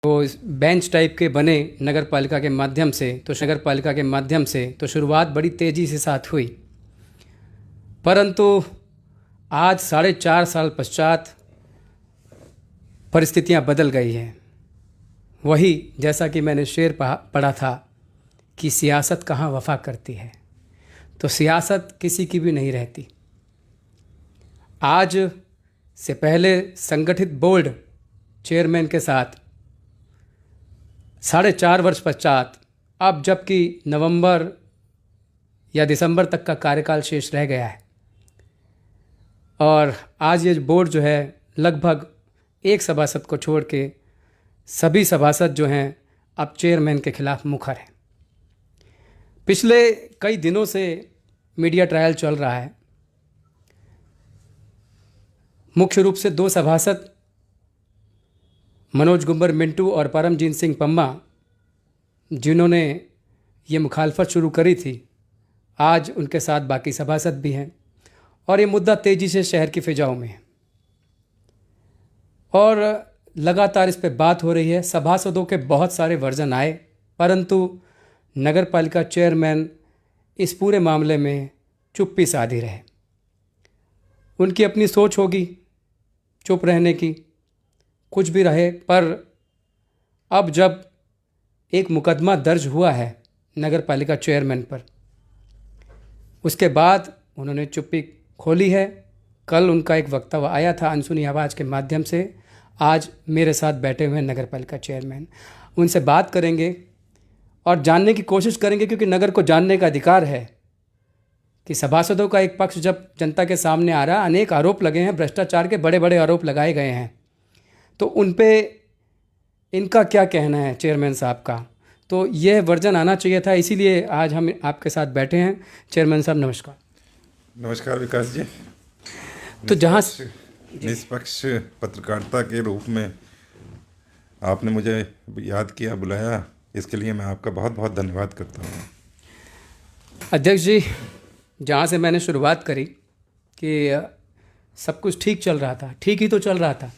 वो इस bench type के बने नगर पालिका के माध्यम से, तो शुरुआत बड़ी तेज़ी से साथ हुई, परंतु आज 4.5 साल पश्चात परिस्थितियां बदल गई हैं। वही जैसा कि मैंने शेर पढ़ा था कि सियासत कहाँ वफा करती है, तो सियासत किसी की भी नहीं रहती। आज से पहले संगठित बोर्ड चेयरमैन के साथ 4.5 वर्ष पश्चात, अब जबकि नवंबर या दिसंबर तक का कार्यकाल शेष रह गया है और आज ये बोर्ड जो है लगभग एक सभासद को छोड़ के सभी सभासद जो हैं अब चेयरमैन के खिलाफ मुखर हैं। पिछले कई दिनों से मीडिया ट्रायल चल रहा है। मुख्य रूप से 2 सभासद मनोज गुंबर मिंटू और परमजीत सिंह पम्मा, जिन्होंने ये मुखालफत शुरू करी थी, आज उनके साथ बाकी सभासद भी हैं और ये मुद्दा तेज़ी से शहर की फिजाओं में है और लगातार इस पे बात हो रही है। सभासदों के बहुत सारे वर्जन आए, परंतु नगर पालिका चेयरमैन इस पूरे मामले में चुप्पी साधी रहे। उनकी अपनी सोच होगी चुप रहने की, कुछ भी रहे, पर अब जब एक मुकदमा दर्ज हुआ है नगर पालिका चेयरमैन पर, उसके बाद उन्होंने चुप्पी खोली है। कल उनका एक वक्तव्य आया था अनसुनी आवाज़ के माध्यम से। आज मेरे साथ बैठे हुए हैं नगर पालिका चेयरमैन, उनसे बात करेंगे और जानने की कोशिश करेंगे, क्योंकि नगर को जानने का अधिकार है कि सभासदों का एक पक्ष जब जनता के सामने आ रहा, अनेक आरोप लगे हैं, भ्रष्टाचार के बड़े बड़े आरोप लगाए गए हैं, तो उन पे इनका क्या कहना है चेयरमैन साहब का। तो यह वर्जन आना चाहिए था, इसीलिए आज हम आपके साथ बैठे हैं। चेयरमैन साहब नमस्कार। नमस्कार विकास जी। तो जहाँ निष्पक्ष पत्रकारिता के रूप में आपने मुझे याद किया, बुलाया, इसके लिए मैं आपका बहुत बहुत धन्यवाद करता हूँ। अध्यक्ष जी, जहाँ से मैंने शुरुआत करी कि सब कुछ ठीक चल रहा था, ठीक ही तो चल रहा था।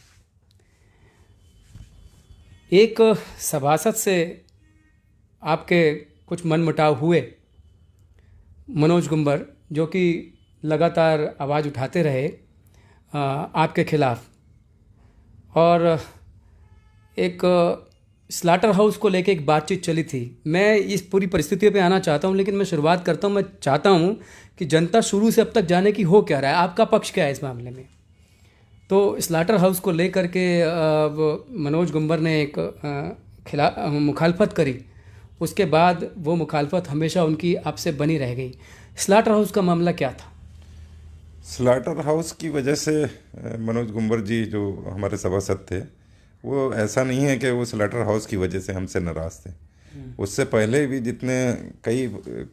एक सभासद से आपके कुछ मनमुटाव हुए, मनोज गुंबर, जो कि लगातार आवाज़ उठाते रहे आपके खिलाफ, और एक स्लाटर हाउस को लेके एक बातचीत चली थी। मैं इस पूरी परिस्थितियों पे आना चाहता हूँ, लेकिन मैं शुरुआत करता हूँ। मैं चाहता हूँ कि जनता शुरू से अब तक जाने की हो क्या रहा है, आपका पक्ष क्या है इस मामले में। तो स्लाटर हाउस को लेकर के मनोज गुंबर ने एक मुखालफत करी, उसके बाद वो मुखालफत हमेशा उनकी आपसे बनी रह गई। स्लाटर हाउस का मामला क्या था? स्लाटर हाउस की वजह से मनोज गुंबर जी जो हमारे सभासद थे, वो ऐसा नहीं है कि वो स्लाटर हाउस की वजह से हमसे नाराज़ थे। उससे पहले भी जितने कई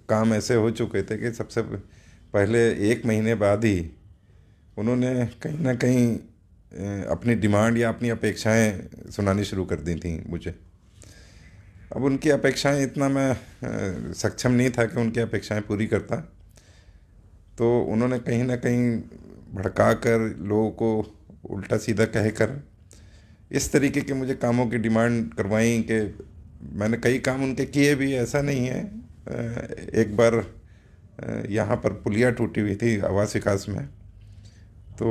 काम ऐसे हो चुके थे कि सबसे पहले 1 महीने बाद ही उन्होंने कहीं ना कहीं अपनी डिमांड या अपनी अपेक्षाएं सुनानी शुरू कर दी थी मुझे। अब उनकी अपेक्षाएं इतना मैं सक्षम नहीं था कि उनकी अपेक्षाएं पूरी करता, तो उन्होंने कहीं ना कहीं भड़का कर, लोगों को उल्टा सीधा कहकर इस तरीके के मुझे कामों की डिमांड करवाई कि मैंने कई काम उनके किए भी, ऐसा नहीं है। एक बार यहाँ पर पुलिया टूटी हुई थी आवास विकास में, तो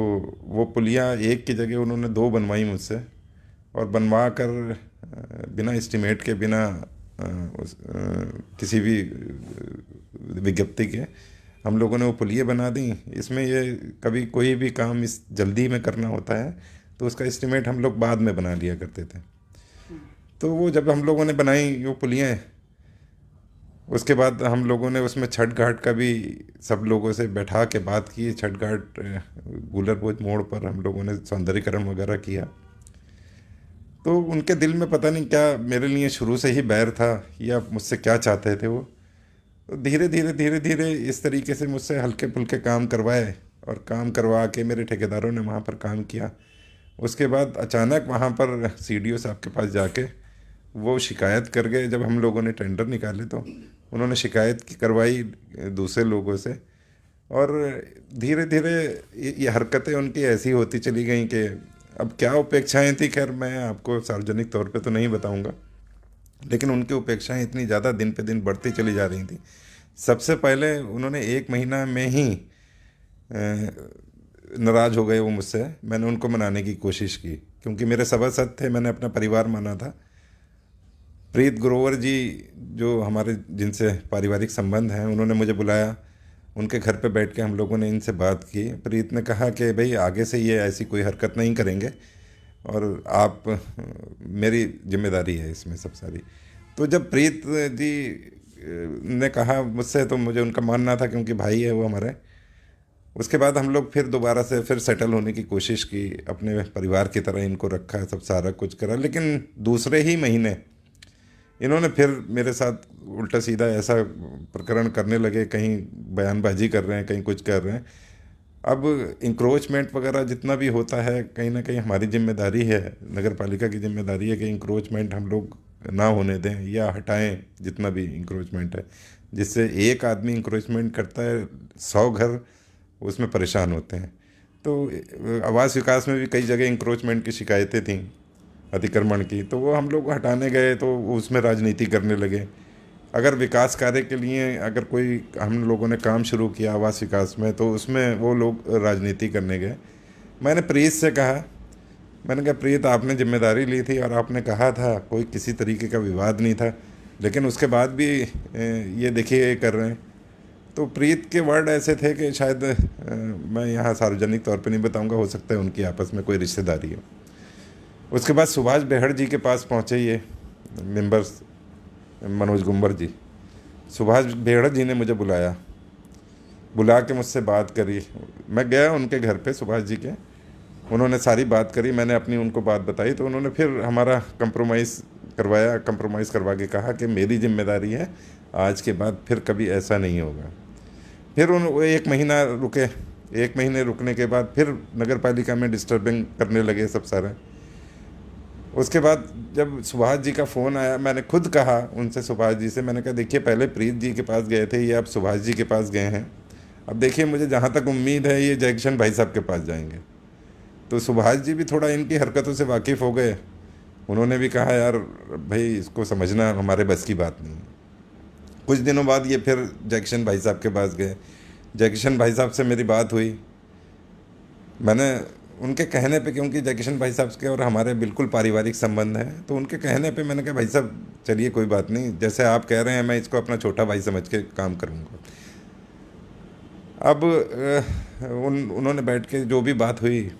वो पुलिया एक की जगह उन्होंने 2 बनवाई मुझसे, और बनवा कर बिना एस्टीमेट के, बिना किसी भी विज्ञप्ति के हम लोगों ने वो पुलिया बना दी। इसमें ये कभी कोई भी काम इस जल्दी में करना होता है तो उसका एस्टीमेट हम लोग बाद में बना लिया करते थे। तो वो जब हम लोगों ने बनाई वो पुलियाँ, उसके बाद हम लोगों ने उसमें छठ घाट का भी सब लोगों से बैठा के बात की। छठ घाट गुलरबोझ मोड़ पर हम लोगों ने सौंदर्यीकरण वगैरह किया। तो उनके दिल में पता नहीं क्या मेरे लिए शुरू से ही बैर था या मुझसे क्या चाहते थे वो। तो धीरे धीरे इस तरीके से मुझसे हल्के फुल्के काम करवाए, और काम करवा के मेरे ठेकेदारों ने वहाँ पर काम किया। उसके बाद अचानक वहाँ पर सीडीओ साहब के पास जाके वो शिकायत कर गए। जब हम लोगों ने टेंडर निकाले तो उन्होंने शिकायत करवाई दूसरे लोगों से, और धीरे धीरे ये हरकतें उनकी ऐसी होती चली गई कि अब क्या उपेक्षाएं थी, खैर मैं आपको सार्वजनिक तौर पे तो नहीं बताऊंगा, लेकिन उनकी उपेक्षाएं इतनी ज़्यादा दिन पे दिन बढ़ती चली जा रही थी। सबसे पहले उन्होंने 1 महीना में ही नाराज़ हो गए वो मुझसे। मैंने उनको मनाने की कोशिश की, क्योंकि मेरे सभासद थे, मैंने अपना परिवार माना था। प्रीत ग्रोवर जी, जो हमारे जिनसे पारिवारिक संबंध हैं, उन्होंने मुझे बुलाया। उनके घर पे बैठ के हम लोगों ने इनसे बात की। प्रीत ने कहा कि भाई आगे से ये ऐसी कोई हरकत नहीं करेंगे और आप मेरी जिम्मेदारी है इसमें सब सारी। तो जब प्रीत जी ने कहा मुझसे, तो मुझे उनका मानना था, क्योंकि भाई है वो हमारे। उसके बाद हम लोग फिर दोबारा से फिर सेटल होने की कोशिश की, अपने परिवार की तरह इनको रखा, सब सारा कुछ करा। लेकिन दूसरे ही महीने इन्होंने फिर मेरे साथ उल्टा सीधा ऐसा प्रकरण करने लगे, कहीं बयानबाजी कर रहे हैं, कहीं कुछ कर रहे हैं। अब इंक्रोचमेंट वगैरह जितना भी होता है, कहीं ना कहीं हमारी जिम्मेदारी है, नगर पालिका की जिम्मेदारी है कि इंक्रोचमेंट हम लोग ना होने दें या हटाएं जितना भी इंक्रोचमेंट है। जिससे एक आदमी इंक्रोचमेंट करता है, 100 घर उसमें परेशान होते हैं। तो आवास विकास में भी कई जगह इंक्रोचमेंट की शिकायतें थीं, अतिक्रमण की, तो वो हम लोग हटाने गए तो उसमें राजनीति करने लगे। अगर विकास कार्य के लिए अगर कोई हम लोगों ने काम शुरू किया आवास विकास में, तो उसमें वो लोग राजनीति करने गए। मैंने प्रीत से कहा, मैंने कहा प्रीत, आपने जिम्मेदारी ली थी और आपने कहा था कोई किसी तरीके का विवाद नहीं था, लेकिन उसके बाद भी ये देखिए ये कर रहे हैं। तो प्रीत के वर्ड ऐसे थे कि शायद मैं यहाँ सार्वजनिक तौर पे नहीं बताऊँगा, हो सकता है उनकी आपस में कोई रिश्तेदारी हो। उसके बाद सुभाष बेहड़ जी के पास पहुँचे ये मेंबर्स, मनोज गुंबर जी। सुभाष बेहड़ जी ने मुझे बुला के मुझसे बात करी। मैं गया उनके घर पे, सुभाष जी के। उन्होंने सारी बात करी, मैंने अपनी उनको बात बताई, तो उन्होंने फिर हमारा कंप्रोमाइज़ करवा के कहा कि मेरी जिम्मेदारी है, आज के बाद फिर कभी ऐसा नहीं होगा। फिर वो 1 महीना रुके। 1 महीने रुकने के बाद फिर नगर पालिका में डिस्टर्बिंग करने लगे सब सारे। उसके बाद जब सुभाष जी का फ़ोन आया, मैंने खुद कहा उनसे, सुभाष जी से, मैंने कहा देखिए पहले प्रीत जी के पास गए थे, ये अब सुभाष जी के पास गए हैं। अब देखिए मुझे जहाँ तक उम्मीद है ये जयकिशन भाई साहब के पास जाएंगे। तो सुभाष जी भी थोड़ा इनकी हरकतों से वाकिफ़ हो गए। उन्होंने भी कहा यार भाई इसको समझना हमारे बस की बात नहीं है। कुछ दिनों बाद ये फिर जयकिशन भाई साहब के पास गए। जयकिशन भाई साहब से मेरी बात हुई। मैंने उनके कहने पे, क्योंकि जयकिशन भाई साहब के और हमारे बिल्कुल पारिवारिक संबंध हैं, तो उनके कहने पे मैंने कहा भाई साहब चलिए कोई बात नहीं, जैसे आप कह रहे हैं मैं इसको अपना छोटा भाई समझ के काम करूँगा। अब उन्होंने बैठ के जो भी बात हुई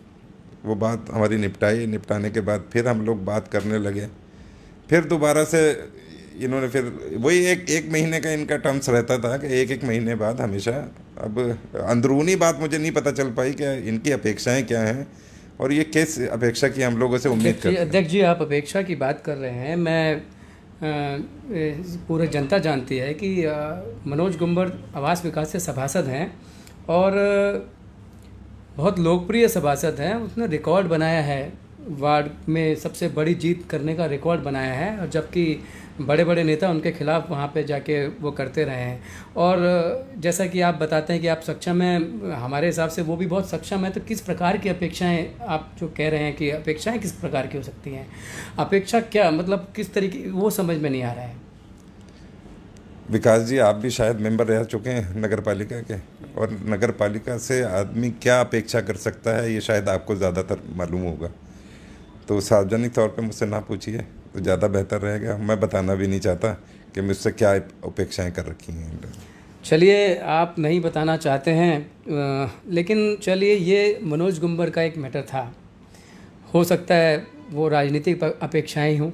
वो बात हमारी निपटाने के बाद फिर हम लोग बात करने लगे। फिर दोबारा से इन्होंने फिर वही एक महीने का इनका टर्म्स रहता था कि एक महीने बाद हमेशा। अब अंदरूनी बात मुझे नहीं पता चल पाई कि इनकी अपेक्षाएं क्या हैं और ये किस अपेक्षा की हम लोगों से उम्मीद करते हैं। अध्यक्ष जी, आप अपेक्षा की बात कर रहे हैं। मैं पूरे जनता जानती है कि मनोज गुंबर आवास विकास से सभासद हैं और बहुत लोकप्रिय सभासद हैं। उसने रिकॉर्ड बनाया है, वार्ड में सबसे बड़ी जीत करने का रिकॉर्ड बनाया है, और जबकि बड़े बड़े नेता उनके खिलाफ वहाँ पे जाके वो करते रहे हैं। और जैसा कि आप बताते हैं कि आप सक्षम हैं, हमारे हिसाब से वो भी बहुत सक्षम है। तो किस प्रकार की अपेक्षाएं, आप जो कह रहे हैं कि अपेक्षाएं किस प्रकार की हो सकती हैं, अपेक्षा क्या मतलब किस तरीके, वो समझ में नहीं आ रहा है। विकास जी, आप भी शायद मेंबर रह चुके हैं नगर पालिका के, और नगर पालिका से आदमी क्या अपेक्षा कर सकता है ये शायद आपको ज़्यादातर मालूम होगा। तो सार्वजनिक तौर पे मुझसे ना पूछिए तो ज़्यादा बेहतर रहेगा। मैं बताना भी नहीं चाहता कि मुझसे क्या अपेक्षाएं कर रखी हैं। चलिए, आप नहीं बताना चाहते हैं, लेकिन चलिए, ये मनोज गुंबर का एक मैटर था। हो सकता है वो राजनीतिक अपेक्षाएं ही हों,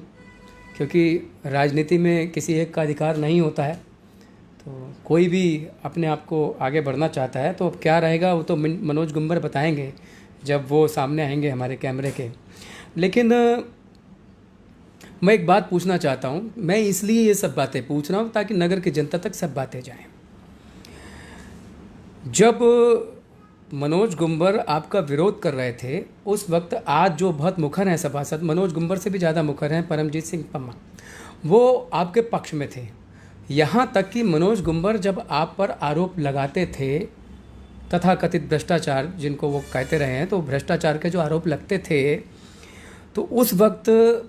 क्योंकि राजनीति में किसी एक का अधिकार नहीं होता है। तो कोई भी अपने आप को आगे बढ़ना चाहता है, तो अब क्या रहेगा वो तो मनोज गुंबर बताएंगे जब वो सामने आएंगे हमारे कैमरे के। लेकिन मैं एक बात पूछना चाहता हूँ। मैं इसलिए ये सब बातें पूछ रहा हूँ ताकि नगर की जनता तक सब बातें जाएं। जब मनोज गुंबर आपका विरोध कर रहे थे उस वक्त, आज जो बहुत मुखर हैं सभासद, मनोज गुंबर से भी ज़्यादा मुखर हैं परमजीत सिंह पम्मा, वो आपके पक्ष में थे। यहाँ तक कि मनोज गुंबर जब आप पर आरोप लगाते थे, तथाकथित भ्रष्टाचार जिनको वो कहते रहे हैं, तो भ्रष्टाचार के जो आरोप लगते थे, तो उस वक्त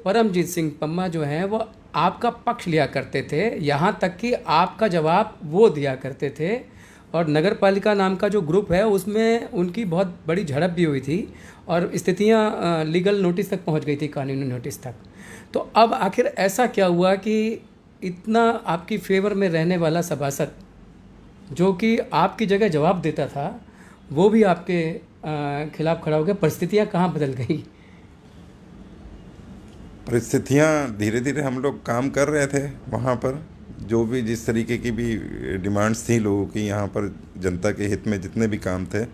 परमजीत सिंह पम्मा जो हैं वो आपका पक्ष लिया करते थे, यहाँ तक कि आपका जवाब वो दिया करते थे। और नगर पालिका नाम का जो ग्रुप है उसमें उनकी बहुत बड़ी झड़प भी हुई थी और स्थितियाँ लीगल नोटिस तक पहुँच गई थी, कानूनी नोटिस तक। तो अब आखिर ऐसा क्या हुआ कि इतना आपकी फेवर में रहने वाला सभासद जो कि आपकी जगह जवाब देता था वो भी आपके खिलाफ खड़ा हो गया? परिस्थितियाँ कहाँ बदल गई? परिस्थितियाँ धीरे धीरे हम लोग काम कर रहे थे वहाँ पर, जो भी जिस तरीके की भी डिमांड्स थी लोगों की, यहाँ पर जनता के हित में जितने भी काम थे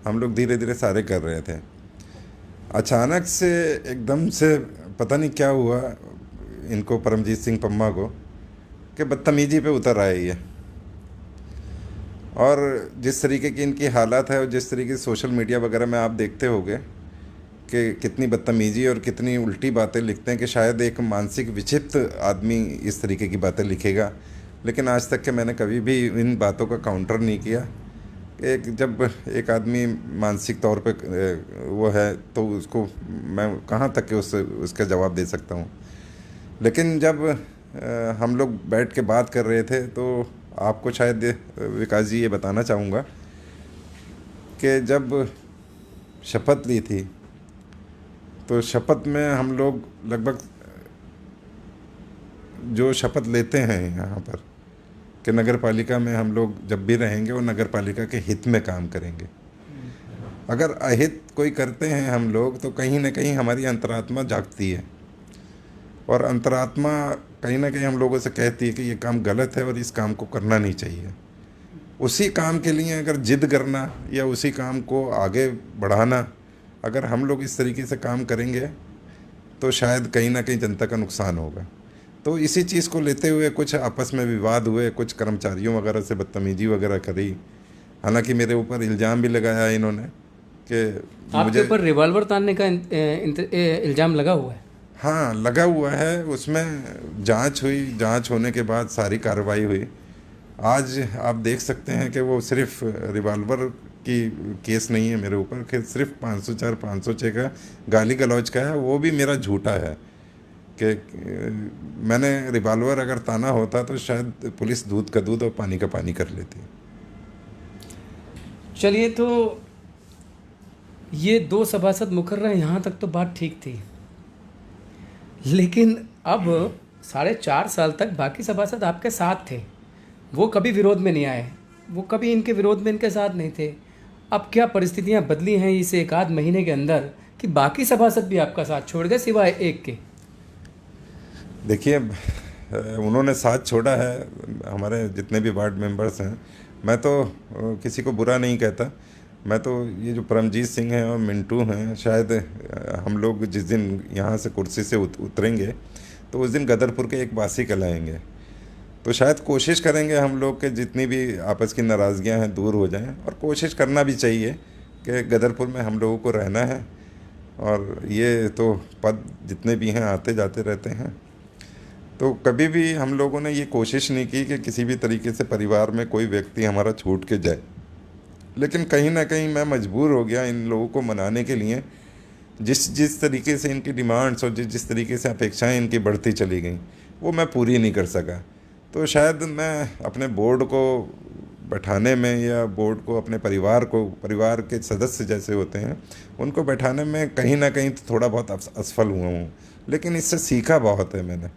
हम लोग धीरे धीरे सारे कर रहे थे। अचानक से एकदम से पता नहीं क्या हुआ इनको, परमजीत सिंह पम्मा को, कि बदतमीजी पे उतर आए ये। और जिस तरीके की इनकी हालत है और जिस तरीके से सोशल मीडिया वगैरह में आप देखते होंगे कि कितनी बदतमीजी और कितनी उल्टी बातें लिखते हैं कि शायद एक मानसिक विक्षिप्त आदमी इस तरीके की बातें लिखेगा। लेकिन आज तक के मैंने कभी भी इन बातों का काउंटर नहीं किया। जब एक आदमी मानसिक तौर पे वो है तो उसको मैं कहाँ तक के उसका जवाब दे सकता हूँ। लेकिन जब हम लोग बैठ के बात कर रहे थे तो आपको शायद विकास जी ये बताना चाहूँगा कि जब शपथ ली थी तो शपथ में हम लोग लगभग जो शपथ लेते हैं यहाँ पर कि नगर पालिका में हम लोग जब भी रहेंगे वो नगर पालिका के हित में काम करेंगे। अगर अहित कोई करते हैं हम लोग तो कहीं ना कहीं हमारी अंतरात्मा जागती है और अंतरात्मा कहीं ना कहीं हम लोगों से कहती है कि ये काम गलत है और इस काम को करना नहीं चाहिए। उसी काम के लिए अगर जिद करना या उसी काम को आगे बढ़ाना, अगर हम लोग इस तरीके से काम करेंगे तो शायद कहीं ना कहीं जनता का नुकसान होगा। तो इसी चीज़ को लेते हुए कुछ आपस में विवाद हुए, कुछ कर्मचारियों वगैरह से बदतमीजी वगैरह करी। हालांकि मेरे ऊपर इल्ज़ाम भी लगाया इन्होंने कि आपके ऊपर रिवॉल्वर तानने का इल्ज़ाम लगा हुआ है? हाँ, लगा हुआ है। उसमें जांच हुई, जांच होने के बाद सारी कार्रवाई हुई। आज आप देख सकते हैं कि वो सिर्फ रिवॉल्वर की केस नहीं है मेरे ऊपर, कि सिर्फ 504 506 का गाली गलौज का है। वो भी मेरा झूठा है कि मैंने रिवॉल्वर अगर ताना होता तो शायद पुलिस दूध का दूध और पानी का पानी कर लेती। चलिए, तो ये 2 सभासद मुकर्रर, यहाँ तक तो बात ठीक थी। लेकिन अब 4.5 साल तक बाकी सभासद आपके साथ थे, वो कभी विरोध में नहीं आए, वो कभी इनके विरोध में इनके साथ नहीं थे। अब क्या परिस्थितियां बदली हैं इस 1 आध महीने के अंदर कि बाकी सभासद भी आपका साथ छोड़ गए सिवाय एक के? देखिए, उन्होंने साथ छोड़ा है, हमारे जितने भी वार्ड मेंबर्स हैं। मैं तो किसी को बुरा नहीं कहता। मैं तो ये जो परमजीत सिंह हैं और मिंटू हैं, शायद हम लोग जिस दिन यहाँ से कुर्सी से उतरेंगे तो उस दिन गदरपुर के एक वासी कहलाएंगे। तो शायद कोशिश करेंगे हम लोग के जितनी भी आपस की नाराज़गियाँ हैं दूर हो जाएं, और कोशिश करना भी चाहिए कि गदरपुर में हम लोगों को रहना है। और ये तो पद जितने भी हैं आते जाते रहते हैं। तो कभी भी हम लोगों ने ये कोशिश नहीं की कि किसी भी तरीके से परिवार में कोई व्यक्ति हमारा छूट के जाए। लेकिन कहीं ना कहीं मैं मजबूर हो गया इन लोगों को मनाने के लिए। जिस तरीके से इनकी डिमांड्स और जिस तरीके से अपेक्षाएं इनकी बढ़ती चली गई वो मैं पूरी नहीं कर सका। तो शायद मैं अपने बोर्ड को बैठाने में या बोर्ड को अपने परिवार के सदस्य जैसे होते हैं उनको बैठाने में कहीं ना कहीं थोड़ा बहुत असफल हुआ हूँ। लेकिन इससे सीखा बहुत है मैंने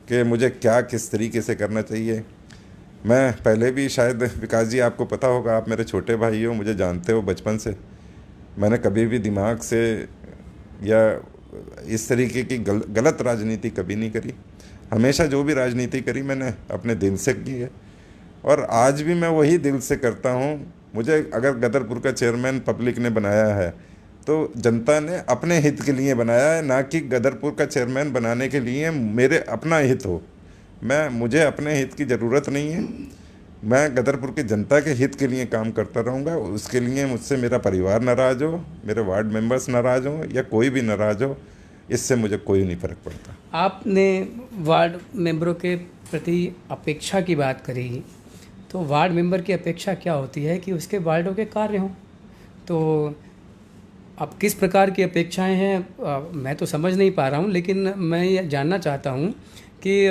कि मुझे क्या किस तरीके से करना चाहिए। मैं पहले भी, शायद विकास जी आपको पता होगा, आप मेरे छोटे भाई हो, मुझे जानते हो बचपन से, मैंने कभी भी दिमाग से या इस तरीके की गलत राजनीति कभी नहीं करी। हमेशा जो भी राजनीति करी मैंने अपने दिल से की है और आज भी मैं वही दिल से करता हूँ। मुझे अगर गदरपुर का चेयरमैन पब्लिक ने बनाया है तो जनता ने अपने हित के लिए बनाया है, ना कि गदरपुर का चेयरमैन बनाने के लिए मेरे अपना हित हो। मुझे अपने हित की ज़रूरत नहीं है। मैं गदरपुर की जनता के हित के लिए काम करता रहूँगा। उसके लिए मुझसे मेरा परिवार नाराज़ हो, मेरे वार्ड मेंबर्स नाराज़ हो या कोई भी नाराज़ हो, इससे मुझे कोई नहीं फ़र्क पड़ता। आपने वार्ड मेंबरों के प्रति अपेक्षा की बात करी, तो वार्ड मेंबर की अपेक्षा क्या होती है कि उसके वार्डों के कार्य हों। तो अब किस प्रकार की अपेक्षाएं हैं मैं तो समझ नहीं पा रहा हूं, लेकिन मैं ये जानना चाहता हूं कि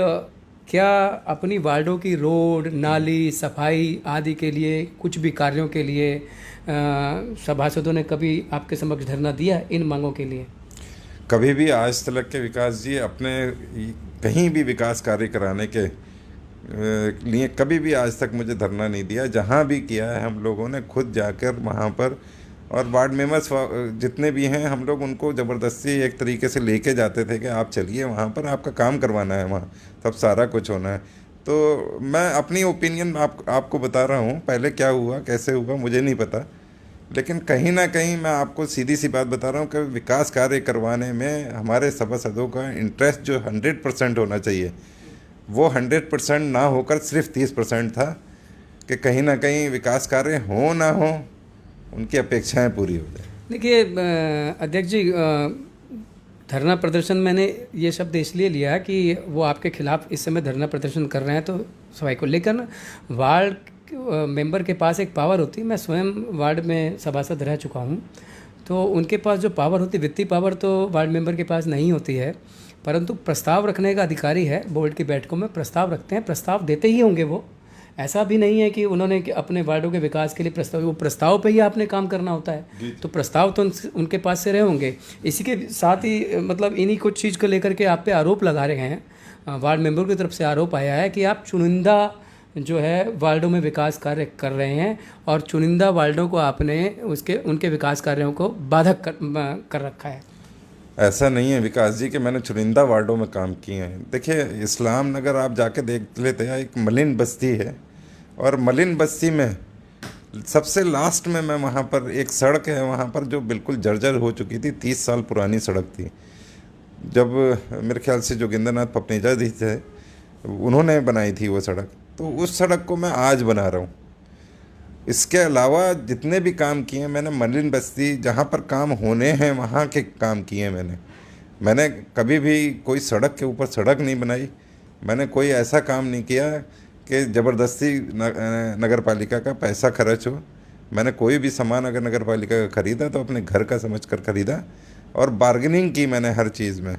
क्या अपनी वार्डों की रोड, नाली, सफाई आदि के लिए, कुछ भी कार्यों के लिए सभासदों ने कभी आपके समक्ष धरना दिया इन मांगों के लिए? कभी भी आज तक के विकास जी अपने कहीं भी विकास कार्य कराने के लिए कभी भी आज तक मुझे धरना नहीं दिया। जहाँ भी किया है हम लोगों ने खुद जाकर वहाँ पर, और वार्ड मेंबर्स जितने भी हैं हम लोग उनको ज़बरदस्ती एक तरीके से लेके जाते थे कि आप चलिए वहाँ पर, आपका काम करवाना है वहाँ, तब सारा कुछ होना है। तो मैं अपनी ओपिनियन आपको बता रहा हूँ, पहले क्या हुआ कैसे हुआ मुझे नहीं पता, लेकिन कहीं ना कहीं मैं आपको सीधी सी बात बता रहा हूँ कि विकास कार्य करवाने में हमारे सभासदों का इंटरेस्ट जो 100% होना चाहिए, वो 100% ना होकर सिर्फ 30% था कि कहीं ना कहीं विकास कार्य हो ना हो उनकी अपेक्षाएं पूरी हो जाए। देखिए अध्यक्ष जी, धरना प्रदर्शन मैंने ये शब्द इसलिए लिया कि वो आपके खिलाफ इस समय धरना प्रदर्शन कर रहे हैं तो सफाई को लेकर वार्ड मेंबर के पास एक पावर होती है। मैं स्वयं वार्ड में सभासद रह चुका हूँ, तो उनके पास जो पावर होती है, वित्तीय पावर, तो वार्ड मेंबर के पास नहीं होती है, परंतु प्रस्ताव रखने का अधिकारी है। बोर्ड की बैठकों में प्रस्ताव रखते हैं, प्रस्ताव देते ही होंगे वो। ऐसा भी नहीं है कि उन्होंने अपने वार्डों के विकास के लिए प्रस्ताव, वो प्रस्ताव पे ही आपने काम करना होता है, तो प्रस्ताव तो उनके पास से रहे होंगे। इसी के साथ ही मतलब इन्हीं कुछ चीज़ को लेकर के आप पे आरोप लगा रहे हैं, वार्ड मेंबर की तरफ से आरोप आया है कि आप चुनिंदा जो है वार्डों में विकास कार्य कर रहे हैं और चुनिंदा वार्डों को आपने उनके विकास कार्यों को बाधक कर रखा है। ऐसा नहीं है विकास जी कि मैंने चुनिंदा वार्डों में काम किए हैं। देखिए इस्लाम नगर आप जाके देख लेते हैं, एक मलिन बस्ती है, और मलिन बस्ती में सबसे लास्ट में मैं वहाँ पर एक सड़क है वहाँ पर जो बिल्कुल जर्जर हो चुकी थी, 30 साल पुरानी सड़क थी। जब मेरे ख्याल से जोगिंदरनाथ पपनेजा जी थे उन्होंने बनाई थी वो सड़क, तो उस सड़क को मैं आज बना रहा हूँ। इसके अलावा जितने भी काम किए मैंने, मलिन बस्ती जहाँ पर काम होने हैं वहाँ के काम किए मैंने कभी भी कोई सड़क के ऊपर सड़क नहीं बनाई। मैंने कोई ऐसा काम नहीं किया कि ज़बरदस्ती नगर पालिका का पैसा खर्च हो। मैंने कोई भी सामान अगर नगर पालिका का ख़रीदा तो अपने घर का समझ कर ख़रीदा, और बार्गेनिंग की मैंने हर चीज़ में।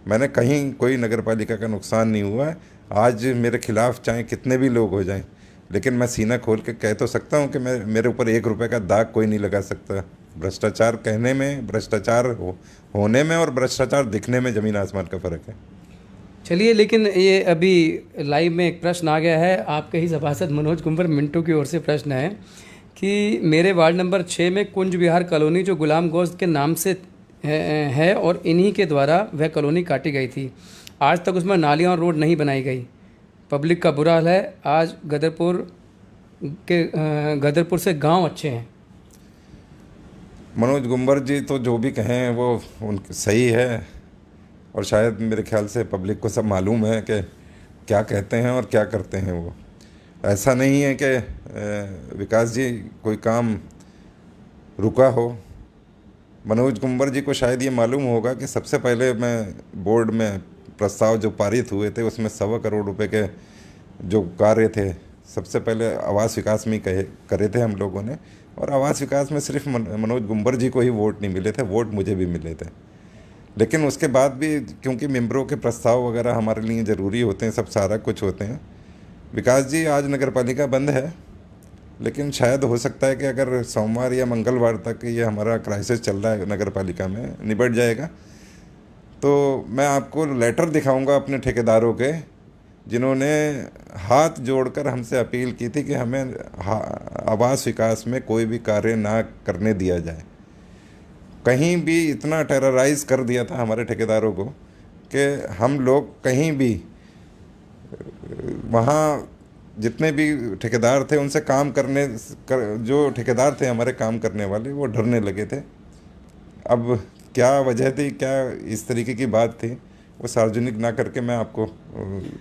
मैंने कहीं कोई नगर पालिका का नुकसान नहीं हुआ है। आज मेरे खिलाफ़ चाहे कितने भी लोग हो जाएं, लेकिन मैं सीना खोल के कह तो सकता हूं कि मेरे ऊपर 1 रुपये का दाग कोई नहीं लगा सकता। भ्रष्टाचार कहने में, भ्रष्टाचार होने में और भ्रष्टाचार दिखने में ज़मीन आसमान का फ़र्क है। चलिए, लेकिन ये अभी लाइव में एक प्रश्न आ गया है आपके ही सभासद मनोज कुंवर मिंटू की ओर से। प्रश्न है कि मेरे वार्ड नंबर 6 में कुंज विहार कॉलोनी जो गुलाम गौस के नाम से है और इन्हीं के द्वारा वह कॉलोनी काटी गई थी, आज तक उसमें नालियाँ और रोड नहीं बनाई गई। पब्लिक का बुरा हाल है। आज गदरपुर से गांव अच्छे हैं। मनोज गुंबर जी तो जो भी कहें वो उनके सही है, और शायद मेरे ख्याल से पब्लिक को सब मालूम है कि क्या कहते हैं और क्या करते हैं वो। ऐसा नहीं है कि विकास जी कोई काम रुका हो। मनोज गुंबर जी को शायद ये मालूम होगा कि सबसे पहले मैं बोर्ड में प्रस्ताव जो पारित हुए थे उसमें 1.25 करोड़ रुपए के जो कार्य थे सबसे पहले आवास विकास में करे थे हम लोगों ने, और आवास विकास में सिर्फ मनोज गुंबर जी को ही वोट नहीं मिले थे, वोट मुझे भी मिले थे। लेकिन उसके बाद भी क्योंकि मेंबरों के प्रस्ताव वगैरह हमारे लिए ज़रूरी होते हैं, सब सारा कुछ होते हैं। विकास जी आज नगर पालिका बंद है, लेकिन शायद हो सकता है कि अगर सोमवार या मंगलवार तक ये हमारा क्राइसिस चल रहा है नगर पालिका में निबट जाएगा, तो मैं आपको लेटर दिखाऊंगा अपने ठेकेदारों के, जिन्होंने हाथ जोड़कर हमसे अपील की थी कि हमें आवास विकास में कोई भी कार्य ना करने दिया जाए। कहीं भी इतना टेरराइज़ कर दिया था हमारे ठेकेदारों को कि हम लोग कहीं भी वहाँ जितने भी ठेकेदार थे उनसे काम जो ठेकेदार थे हमारे काम करने वाले, वो डरने लगे थे। अब क्या वजह थी, क्या इस तरीके की बात थी, वो सार्वजनिक ना करके मैं आपको,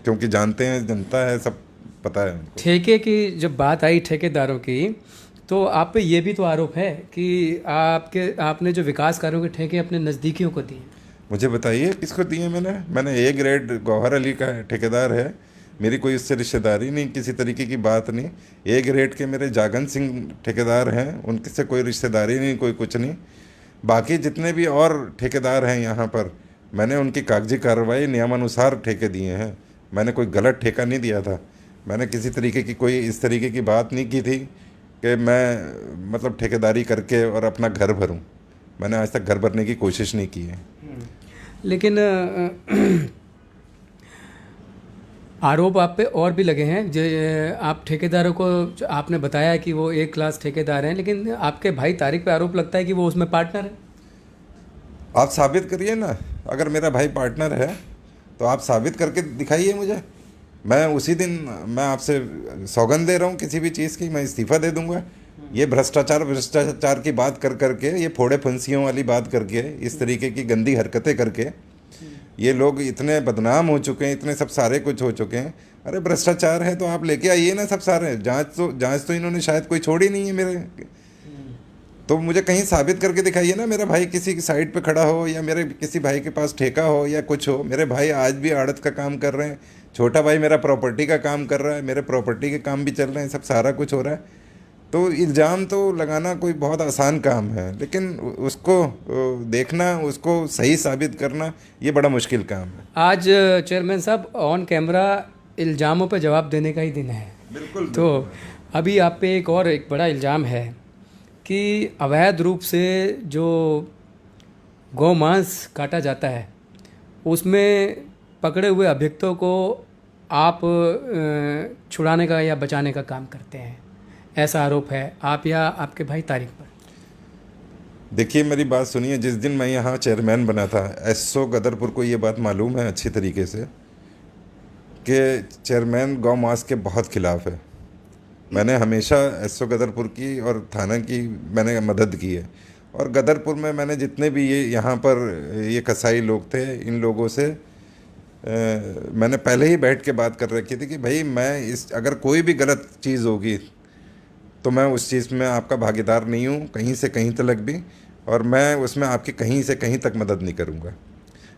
क्योंकि जानते हैं, जनता है, सब पता है। ठेके की जब बात आई ठेकेदारों की, तो आप पे ये भी तो आरोप है कि आपने जो विकास कार्यों के ठेके अपने नज़दीकियों को दिए। मुझे बताइए किसको दिए मैंने ए ग्रेड गौहर अली का ठेकेदार है, मेरी कोई उससे रिश्तेदारी नहीं, किसी तरीके की बात नहीं। ए ग्रेड के मेरे जागन सिंह ठेकेदार हैं, उनसे कोई रिश्तेदारी नहीं, कोई कुछ नहीं। बाकी जितने भी और ठेकेदार हैं यहाँ पर, मैंने उनकी कागजी कार्रवाई नियमानुसार ठेके दिए हैं। मैंने कोई गलत ठेका नहीं दिया था। मैंने किसी तरीके की कोई इस तरीके की बात नहीं की थी कि मैं मतलब ठेकेदारी करके और अपना घर भरूं। मैंने आज तक घर भरने की कोशिश नहीं की है। लेकिन आरोप आप पे और भी लगे हैं। जो आप ठेकेदारों को जो आपने बताया कि वो एक क्लास ठेकेदार हैं, लेकिन आपके भाई तारिक पे आरोप लगता है कि वो उसमें पार्टनर है। आप साबित करिए ना। अगर मेरा भाई पार्टनर है तो आप साबित करके दिखाइए मुझे। मैं उसी दिन, मैं आपसे सौगंध दे रहा हूँ किसी भी चीज़ की, मैं इस्तीफ़ा दे दूंगा। ये भ्रष्टाचार की बात कर करके, ये फोड़े फुंसियों वाली बात करके, इस तरीके की गंदी हरकतें करके ये लोग इतने बदनाम हो चुके हैं, इतने सब सारे कुछ हो चुके हैं। अरे भ्रष्टाचार है तो आप लेके आइए ना सब सारे। जांच तो इन्होंने शायद कोई छोड़ी नहीं है मेरे। तो मुझे कहीं साबित करके दिखाइए ना। मेरा भाई किसी की साइड पे खड़ा हो, या मेरे किसी भाई के पास ठेका हो या कुछ हो। मेरे भाई आज भी आड़त का काम कर रहे हैं। छोटा भाई मेरा प्रॉपर्टी का काम कर रहा है, मेरे प्रॉपर्टी के काम भी चल रहे हैं, सब सारा कुछ हो रहा है। तो इल्ज़ाम तो लगाना कोई बहुत आसान काम है, लेकिन उसको देखना, उसको सही साबित करना, ये बड़ा मुश्किल काम है। आज चेयरमैन साहब ऑन कैमरा इल्ज़ामों पे जवाब देने का ही दिन है। बिल्कुल। तो अभी आप पे एक बड़ा इल्ज़ाम है कि अवैध रूप से जो गौमांस काटा जाता है, उसमें पकड़े हुए अभियुक्तों को आप छुड़ाने का या बचाने का काम करते हैं, ऐसा आरोप है आप या आपके भाई तारिक पर। देखिए मेरी बात सुनिए। जिस दिन मैं यहाँ चेयरमैन बना था, एसओ गदरपुर को ये बात मालूम है अच्छी तरीके से कि चेयरमैन गौ मांस के बहुत खिलाफ है। मैंने हमेशा एसओ गदरपुर की और थाना की मैंने मदद की है। और गदरपुर में मैंने जितने भी ये यहाँ पर ये कसाई लोग थे, इन लोगों से मैंने पहले ही बैठ के बात कर रखी थी कि भाई मैं अगर कोई भी गलत चीज़ होगी तो मैं उस चीज़ में आपका भागीदार नहीं हूँ कहीं से कहीं तक भी, और मैं उसमें आपकी कहीं से कहीं तक मदद नहीं करूँगा,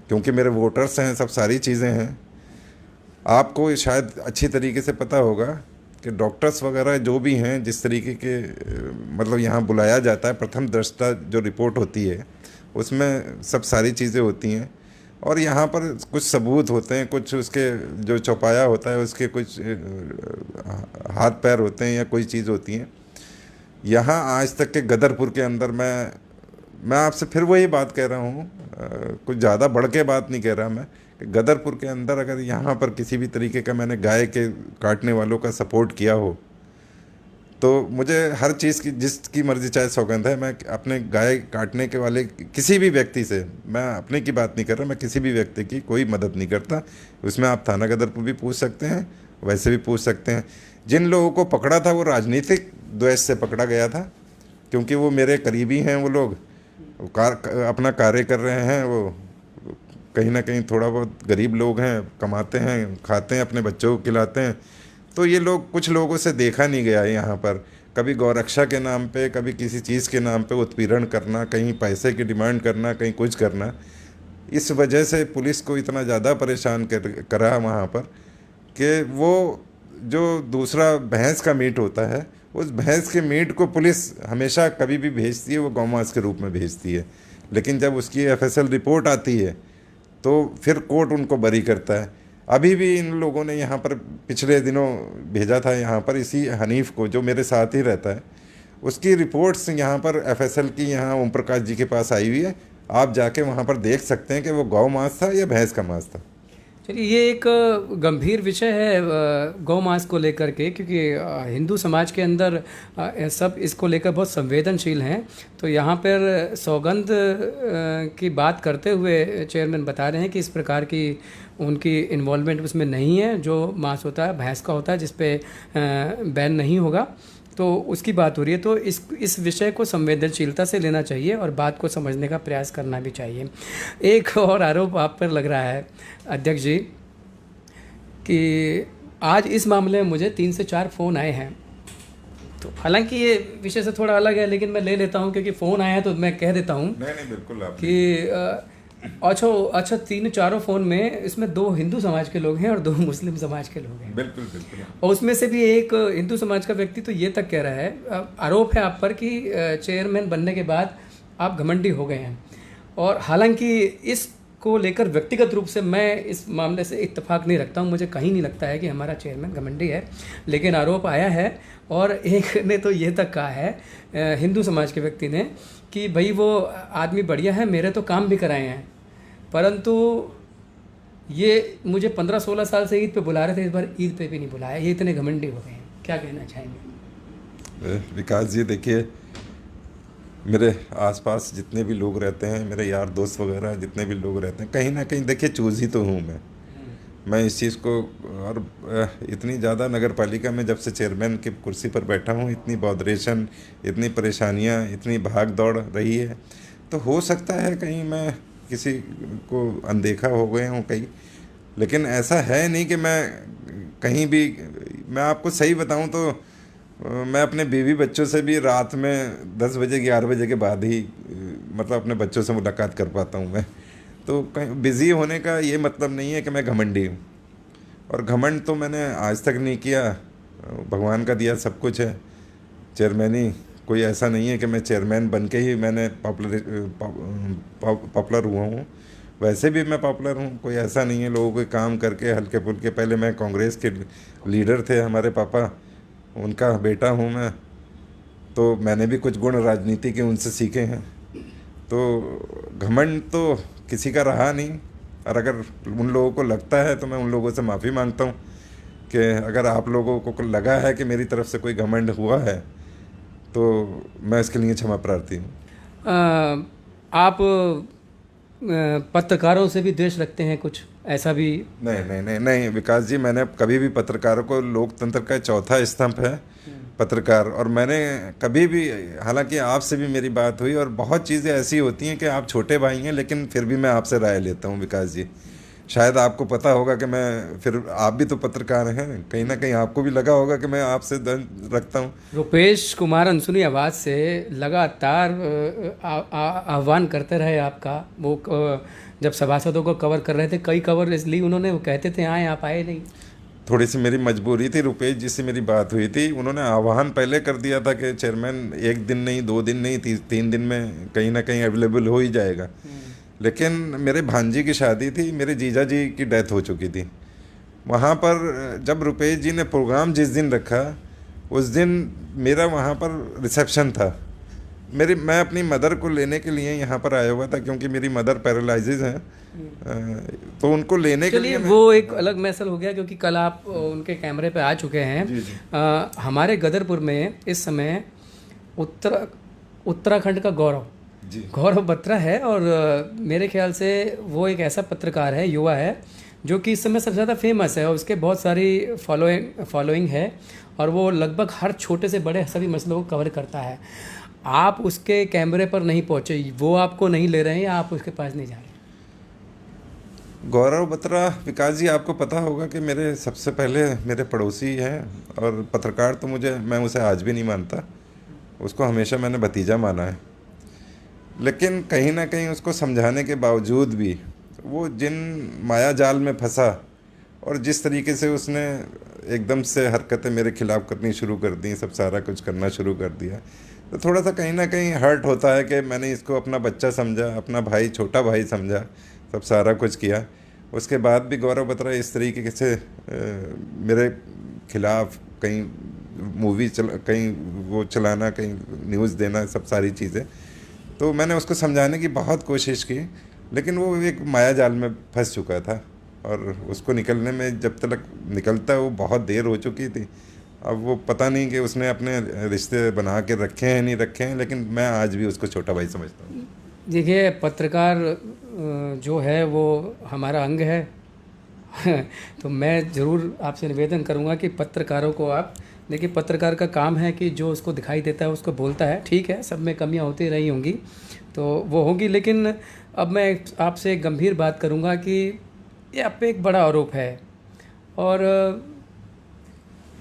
क्योंकि मेरे वोटर्स हैं, सब सारी चीज़ें हैं। आपको शायद अच्छी तरीके से पता होगा कि डॉक्टर्स वगैरह जो भी हैं, जिस तरीके के मतलब यहाँ बुलाया जाता है, प्रथम दृष्टा जो रिपोर्ट होती है उसमें सब सारी चीज़ें होती हैं। और यहाँ पर कुछ सबूत होते हैं, कुछ उसके जो चौपाया होता है उसके कुछ हाथ पैर होते हैं या कोई चीज़ होती है। यहाँ आज तक के गदरपुर के अंदर मैं आपसे फिर वही बात कह रहा हूँ, कुछ ज़्यादा बढ़ के बात नहीं कह रहा मैं, कि गदरपुर के अंदर अगर यहाँ पर किसी भी तरीके का मैंने गाय के काटने वालों का सपोर्ट किया हो तो मुझे हर चीज़ की, जिसकी मर्ज़ी चाहे सौगंध है, मैं अपने गाय काटने के वाले किसी भी व्यक्ति से, मैं अपने की बात नहीं कर रहा, मैं किसी भी व्यक्ति की कोई मदद नहीं करता। उसमें आप थाना गदरपुर भी पूछ सकते हैं, वैसे भी पूछ सकते हैं। जिन लोगों को पकड़ा था वो राजनीतिक द्वेष से पकड़ा गया था, क्योंकि वो मेरे करीबी हैं। वो लोग अपना कार्य कर रहे हैं, वो कहीं ना कहीं थोड़ा बहुत गरीब लोग हैं, कमाते हैं, खाते हैं, अपने बच्चों को खिलाते हैं। तो ये लोग, कुछ लोगों से देखा नहीं गया है यहाँ पर कभी गौरक्षा के नाम पे, कभी किसी चीज़ के नाम पे उत्पीड़न करना, कहीं पैसे की डिमांड करना, कहीं कुछ करना। इस वजह से पुलिस को इतना ज़्यादा परेशान करा वहाँ पर कि वो जो दूसरा भैंस का मीट होता है, उस भैंस के मीट को पुलिस हमेशा कभी भी भेजती है, वो गौमांस के रूप में भेजती है। लेकिन जब उसकी एफएसएल रिपोर्ट आती है तो फिर कोर्ट उनको बरी करता है। अभी भी इन लोगों ने यहाँ पर पिछले दिनों भेजा था यहाँ पर इसी हनीफ को, जो मेरे साथ ही रहता है, उसकी रिपोर्ट्स यहाँ पर एफएसएल की यहाँ ओम प्रकाश जी के पास आई हुई है। आप जाके वहाँ पर देख सकते हैं कि वो गौ मांस था या भैंस का मांस था। चलिए, ये एक गंभीर विषय है गौ मांस को लेकर के, क्योंकि हिंदू समाज के अंदर सब इसको लेकर बहुत संवेदनशील हैं। तो यहाँ पर सौगंध की बात करते हुए चेयरमैन बता रहे हैं कि इस प्रकार की उनकी इन्वॉल्वमेंट उसमें नहीं है। जो मांस होता है भैंस का होता है, जिस पे बैन नहीं होगा, तो उसकी बात हो रही है। तो इस विषय को संवेदनशीलता से लेना चाहिए और बात को समझने का प्रयास करना भी चाहिए। एक और आरोप आप पर लग रहा है अध्यक्ष जी कि आज इस मामले में मुझे 3 से 4 फ़ोन आए हैं। तो हालांकि ये विषय से थोड़ा अलग है, लेकिन मैं ले लेता हूँ क्योंकि फ़ोन आया है तो मैं कह देता हूँ। नहीं बिल्कुल आप कि अच्छा 3-4 फ़ोन में इसमें 2 हिंदू समाज के लोग हैं और 2 मुस्लिम समाज के लोग हैं। बिल्कुल बिल्कुल। और उसमें से भी एक हिंदू समाज का व्यक्ति तो ये तक कह रहा है, आरोप है आप पर कि चेयरमैन बनने के बाद आप घमंडी हो गए हैं। और हालांकि इसको लेकर व्यक्तिगत रूप से मैं इस मामले से इत्तेफाक नहीं रखता हूँ, मुझे कहीं नहीं लगता है कि हमारा चेयरमैन घमंडी है, लेकिन आरोप आया है और एक ने तो ये तक कहा है हिंदू समाज के व्यक्ति ने कि भाई वो आदमी बढ़िया है, मेरे तो काम भी कराए हैं, परंतु ये मुझे 15-16 साल से ईद पे बुला रहे थे, इस बार ईद पे भी नहीं बुलाया। ये इतने घमंडी हो गए हैं, क्या कहना चाहेंगे? विकास जी देखिए, मेरे आसपास जितने भी लोग रहते हैं, मेरे यार दोस्त वगैरह जितने भी लोग रहते हैं, कहीं ना कहीं देखिए चूज ही तो हूँ मैं इस चीज़ को। और इतनी ज़्यादा नगर पालिका में जब से चेयरमैन की कुर्सी पर बैठा हूँ, इतनी बॉदरेशन, इतनी परेशानियाँ, इतनी भाग दौड़ रही है, तो हो सकता है कहीं मैं किसी को अनदेखा हो गए हूँ कहीं, लेकिन ऐसा है नहीं कि मैं कहीं भी। मैं आपको सही बताऊँ तो मैं अपने बीवी बच्चों से भी रात में 10 बजे 11 बजे के बाद ही मतलब अपने बच्चों से मुलाकात कर पाता हूँ मैं। तो कहीं बिज़ी होने का ये मतलब नहीं है कि मैं घमंडी हूँ, और घमंड तो मैंने आज तक नहीं किया। भगवान का दिया सब कुछ है, चेयरमैनी कोई ऐसा नहीं है कि मैं चेयरमैन बन के ही मैंने पॉपुलर हुआ हूँ, वैसे भी मैं पॉपुलर हूँ। कोई ऐसा नहीं है, लोगों के काम करके हल्के फुल्के। पहले मैं कांग्रेस के लीडर थे, हमारे पापा, उनका बेटा हूँ मैं, तो मैंने भी कुछ गुण राजनीति के उनसे सीखे हैं। तो घमंड तो किसी का रहा नहीं, और अगर उन लोगों को लगता है तो मैं उन लोगों से माफ़ी मांगता हूँ कि अगर आप लोगों को लगा है कि मेरी तरफ से कोई घमंड हुआ है तो मैं इसके लिए क्षमा प्रार्थी हूँ। आप पत्रकारों से भी द्वेष रखते हैं कुछ, ऐसा भी? नहीं नहीं नहीं नहीं विकास जी, मैंने कभी भी पत्रकारों को, लोकतंत्र का चौथा स्तंभ है पत्रकार, और मैंने कभी भी, हालांकि आपसे भी मेरी बात हुई और बहुत चीज़ें ऐसी होती हैं कि आप छोटे भाई हैं, लेकिन फिर भी मैं आपसे राय लेता हूं विकास जी। शायद आपको पता होगा कि मैं, फिर आप भी तो पत्रकार हैं, कहीं ना कहीं आपको भी लगा होगा कि मैं आपसे रखता हूं। रुपेश कुमार अनसुनी आवाज़ से लगातार आह्वान करते रहे आपका। वो जब सभासदों को कवर कर रहे थे, कई कवर इसलिए उन्होंने, वो कहते थे आए, आप आए नहीं। थोड़ी सी मेरी मजबूरी थी, रुपेश जी से मेरी बात हुई थी, उन्होंने आह्वान पहले कर दिया था कि चेयरमैन 1 दिन नहीं, 2 दिन नहीं, 3 दिन में कहीं ना कहीं अवेलेबल हो ही जाएगा। लेकिन मेरे भांजी की शादी थी, मेरे जीजा जी की डेथ हो चुकी थी। वहाँ पर जब रुपेश जी ने प्रोग्राम जिस दिन रखा, उस दिन मेरा वहाँ पर रिसेप्शन था। मैं अपनी मदर को लेने के लिए यहाँ पर आया हुआ था, क्योंकि मेरी मदर पैरालाइजिस हैं, तो उनको लेने के लिए वो एक अलग मैसल हो गया, क्योंकि कल आप उनके कैमरे पे आ चुके हैं। जी जी। हमारे गदरपुर में इस समय उत्तराखंड का गौरव बत्रा है, और मेरे ख्याल से वो एक ऐसा पत्रकार है, युवा है, जो कि इस समय सबसे ज़्यादा फेमस है, और उसके बहुत सारी फॉलोइंग है, और वो लगभग हर छोटे से बड़े सभी मसलों को कवर करता है। आप उसके कैमरे पर नहीं पहुँचे, वो आपको नहीं ले रहे हैं, या आप उसके पास नहीं जा रहे? गौरव बत्रा, विकास जी आपको पता होगा कि मेरे सबसे पहले मेरे पड़ोसी हैं, और पत्रकार तो मैं उसे आज भी नहीं मानता, उसको हमेशा मैंने भतीजा माना है। लेकिन कहीं ना कहीं उसको समझाने के बावजूद भी वो जिन माया जाल में फंसा, और जिस तरीके से उसने एकदम से हरकतें मेरे खिलाफ़ करनी शुरू कर दी, सब सारा कुछ करना शुरू कर दिया, तो थोड़ा सा कहीं ना कहीं हर्ट होता है कि मैंने इसको अपना बच्चा समझा, अपना भाई, छोटा भाई समझा, सब सारा कुछ किया। उसके बाद भी गौरव बत्रा इस तरीके से मेरे खिलाफ़ कहीं मूवी कहीं वो चलाना, कहीं न्यूज़ देना, सब सारी चीज़ें, तो मैंने उसको समझाने की बहुत कोशिश की, लेकिन वो एक माया जाल में फंस चुका था, और उसको निकलने में, जब तक निकलता वो बहुत देर हो चुकी थी। अब वो पता नहीं कि उसने अपने रिश्ते बना के रखे हैं नहीं रखे हैं, लेकिन मैं आज भी उसको छोटा भाई समझता हूँ। देखिए, पत्रकार जो है वो हमारा अंग है तो मैं ज़रूर आपसे निवेदन करूँगा कि पत्रकारों को आप देखिए, पत्रकार का काम है कि जो उसको दिखाई देता है उसको बोलता है। ठीक है, सब में कमियां होती रही होंगी तो वो होगी, लेकिन अब मैं आपसे एक गंभीर बात करूँगा कि ये आप पे एक बड़ा आरोप है, और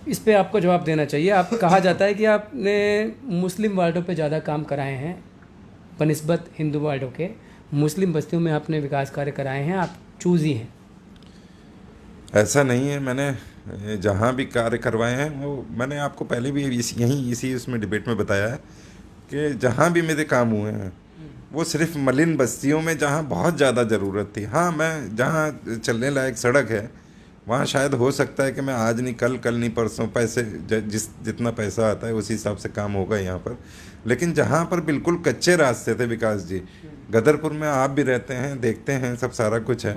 इस पे आपको जवाब देना चाहिए। आप कहा जाता है कि आपने मुस्लिम वार्डों पे ज़्यादा काम कराए हैं बनिस्बत हिंदू वार्डों के। मुस्लिम बस्तियों में आपने विकास कार्य कराए हैं, आप चूज़ी हैं। ऐसा नहीं है, मैंने जहाँ भी कार्य करवाए हैं वो मैंने आपको पहले भी इसी उसमें डिबेट में बताया है कि जहाँ भी मेरे काम हुए हैं वो सिर्फ मलिन बस्तियों में जहाँ बहुत ज़्यादा ज़रूरत थी। हाँ, मैं जहाँ चलने लायक सड़क है वहाँ शायद हो सकता है कि मैं आज नहीं कल नहीं परसों पैसे जितना पैसा आता है उसी हिसाब से काम होगा यहाँ पर। लेकिन जहाँ पर बिल्कुल कच्चे रास्ते थे विकास जी, गदरपुर में आप भी रहते हैं, देखते हैं, सब सारा कुछ है।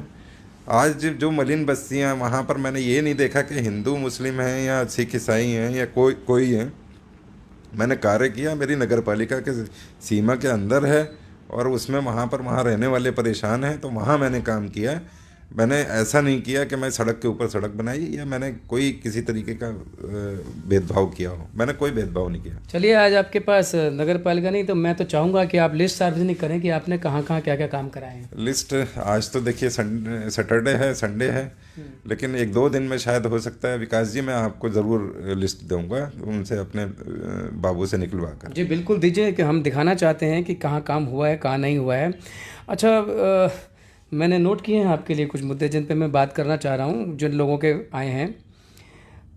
आज जो मलिन बस्तियाँ, वहाँ पर मैंने ये नहीं देखा कि हिंदू मुस्लिम हैं या सिख ईसाई हैं या कोई है। मैंने कार्य किया, मेरी नगर पालिका के सीमा के अंदर है और उसमें वहाँ रहने वाले परेशान हैं, तो वहाँ मैंने काम किया। मैंने ऐसा नहीं किया कि मैं सड़क के ऊपर सड़क बनाई या मैंने कोई किसी तरीके का भेदभाव किया हो। मैंने कोई भेदभाव नहीं किया। चलिए, आज आपके पास नगर पालिका नहीं तो मैं तो चाहूँगा कि आप लिस्ट सार्वजनिक करें कि आपने कहाँ कहाँ क्या क्या काम कराए हैं। लिस्ट आज तो देखिए सैटरडे है, संडे है, लेकिन 1-2 दिन में शायद हो सकता है विकास जी, मैं आपको ज़रूर लिस्ट दूंगा उनसे, अपने बाबू से निकलवा कर। जी बिल्कुल दीजिए, कि हम दिखाना चाहते हैं कि कहाँ काम हुआ है, कहाँ नहीं हुआ है। अच्छा, मैंने नोट किए हैं आपके लिए कुछ मुद्दे जिन पे मैं बात करना चाह रहा हूँ, जिन लोगों के आए हैं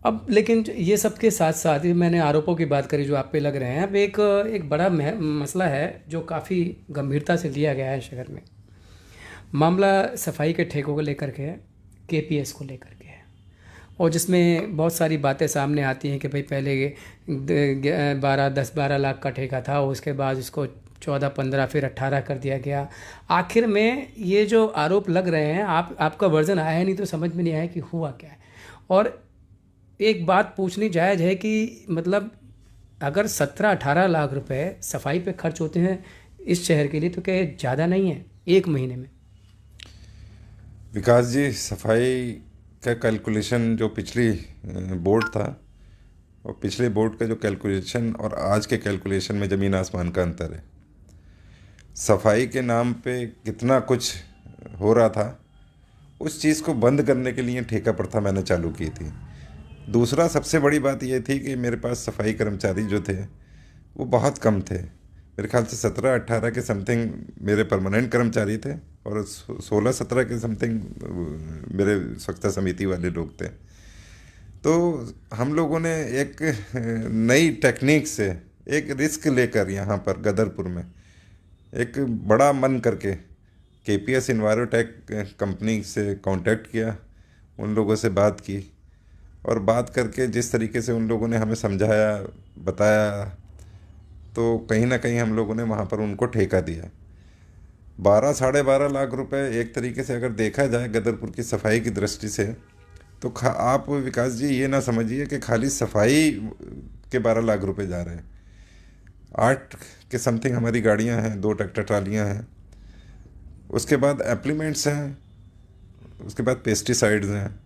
अब। लेकिन ये सब के साथ साथ ही मैंने आरोपों की बात करी जो आप पे लग रहे हैं। अब एक बड़ा मसला है जो काफ़ी गंभीरता से लिया गया है शहर में। मामला सफाई के ठेकों को लेकर के है, केपीएस को लेकर के है, और जिसमें बहुत सारी बातें सामने आती हैं कि भाई पहले 10-12 लाख का ठेका था, उसके बाद इसको 14-15 फिर 18 कर दिया गया। आखिर में ये जो आरोप लग रहे हैं, आपका वर्जन आया है, नहीं तो समझ में नहीं आया कि हुआ क्या है। और एक बात पूछनी जायज़ है कि मतलब अगर 17-18 लाख रुपए सफाई पे खर्च होते हैं इस शहर के लिए, तो क्या ज़्यादा नहीं है एक महीने में? विकास जी, सफाई का कैलकुलेशन जो पिछली बोर्ड था, और पिछले बोर्ड का जो कैलकुलेशन और आज के कैलकुलेशन में ज़मीन आसमान का अंतर है। सफाई के नाम पे कितना कुछ हो रहा था, उस चीज़ को बंद करने के लिए ठेका प्रथा मैंने चालू की थी। दूसरा सबसे बड़ी बात ये थी कि मेरे पास सफाई कर्मचारी जो थे वो बहुत कम थे। मेरे ख्याल से 17-18 के समथिंग मेरे परमानेंट कर्मचारी थे और 16-17 के समथिंग मेरे स्वच्छता समिति वाले लोग थे। तो हम लोगों ने एक नई टेक्निक से एक रिस्क लेकर यहाँ पर गदरपुर में एक बड़ा मन करके केपीएस इन्वायरोटेक कंपनी से कांटेक्ट किया, उन लोगों से बात की, और बात करके जिस तरीके से उन लोगों ने हमें समझाया, बताया, तो कहीं ना कहीं हम लोगों ने वहाँ पर उनको ठेका दिया। 12-12.5 लाख रुपए एक तरीके से अगर देखा जाए गदरपुर की सफाई की दृष्टि से, तो आप विकास जी ये ना समझिए कि खाली सफाई के 12 लाख रुपए जा रहे हैं। 8 के समथिंग हमारी गाड़ियां हैं, 2 ट्रैक्टर ट्रालियां हैं, उसके बाद एप्लीमेंट्स हैं, उसके बाद पेस्टिसाइड्स हैं,